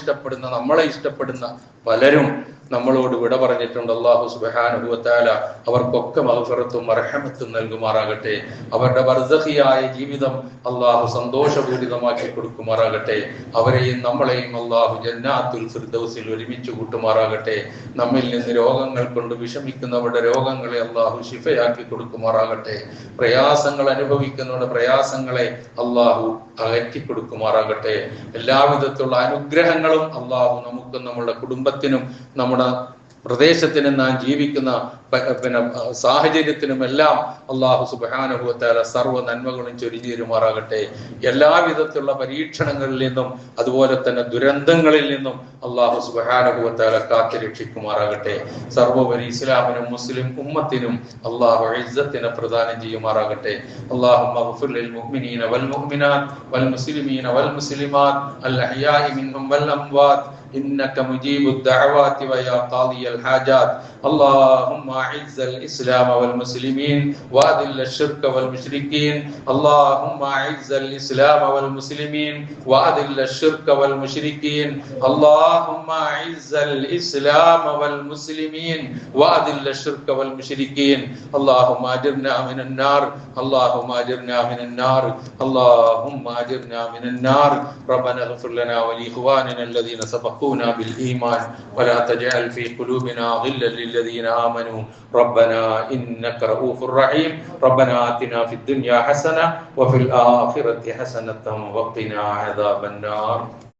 S1: ഇഷ്ടപ്പെടുന്ന പലരും നമ്മളോട് വിട പറഞ്ഞിട്ടുണ്ട്. അല്ലാഹു സുബ്ഹാനഹു വ തആല അവർക്കൊക്കെ അവർക്കൊക്കെ മഗ്ഫിറത്തും മർഹമത്തും നൽകുമാറാകട്ടെ. അവരുടെ ബർസഖിയായ ജീവിതം അള്ളാഹു സന്തോഷപൂരിതമാക്കി കൊടുക്കുമാറാകട്ടെ. അവരെയും നമ്മളെയും അള്ളാഹു ജന്നാത്തുൽ ഫിർദൗസിൽ ഒരുമിച്ച് കൂട്ടുമാറാകട്ടെ. നമ്മിൽ നിന്ന് രോഗങ്ങൾ കൊണ്ട് വിഷമിക്കുന്നവരുടെ രോഗങ്ങളെ അള്ളാഹു ശിഫയാക്കി കൊടുക്കുമാറാകട്ടെ. പ്രയാസങ്ങൾ അനുഭവിക്കുന്നവരുടെ പ്രയാസങ്ങളെ അള്ളാഹു അകറ്റി കൊടുക്കുമാറാകട്ടെ. എല്ലാവിധത്തിലുള്ള അനുഗ്രഹങ്ങളും അള്ളാഹു നമുക്കും നമ്മുടെ കുടുംബത്തിനും നമ്മുടെ പ്രദേശത്തിനും നാം ജീവിക്കുന്ന സാഹചര്യത്തിനും എല്ലാം അള്ളാഹു സുബ്ഹാനഹു വ തആല സർവ്വ നന്മകളും ചൊരിഞ്ഞു തരുമാറാകട്ടെ. എല്ലാവിധത്തിലുള്ള പരീക്ഷണങ്ങളിൽ നിന്നും അതുപോലെ തന്നെ ദുരന്തങ്ങളിൽ നിന്നും അള്ളാഹു സുബ്ഹാനഹു വ തആല കാത്തു രക്ഷിക്കുമാറാകട്ടെ. സർവ്വപരി ഇസ്ലാമിനും മുസ്ലിം ഉമ്മത്തിനും അള്ളാഹു ഇസ്സത്തിനെ പ്രദാനം ചെയ്യുമാറാകട്ടെ. അല്ലാഹുമ്മ ഗ്ഫിർ ലിൽ മുഅ്മിനീന വൽ മുഅ്മിനാത്ത് വൽ മുസ്ലിമീന വൽ മുസ്ലിമാത്ത് അൽ അഹ്യാഇ മിൻഹും വൽ അംവാത്ത് إنك مجيب الدعوات ويا قاضي الحاجات. اللهم أعز الإسلام والمسلمين وأذل الشرك والمشركين. اللهم أعز الإسلام والمسلمين وأذل الشرك والمشركين. اللهم أعز الإسلام والمسلمين وأذل الشرك والمشركين. اللهم أجرنا من النار. اللهم أجرنا من النار. اللهم أجرنا من النار. ربنا اغفر لنا ولإخواننا الذين سبقونا بالإيمان ولا تجعل في قلوبنا غلا للذين آمنوا ربنا إنك رؤوف رحيم. ربنا آتنا في الدنيا حسنة وفي الآخرة حسنة وقنا عذاب النار.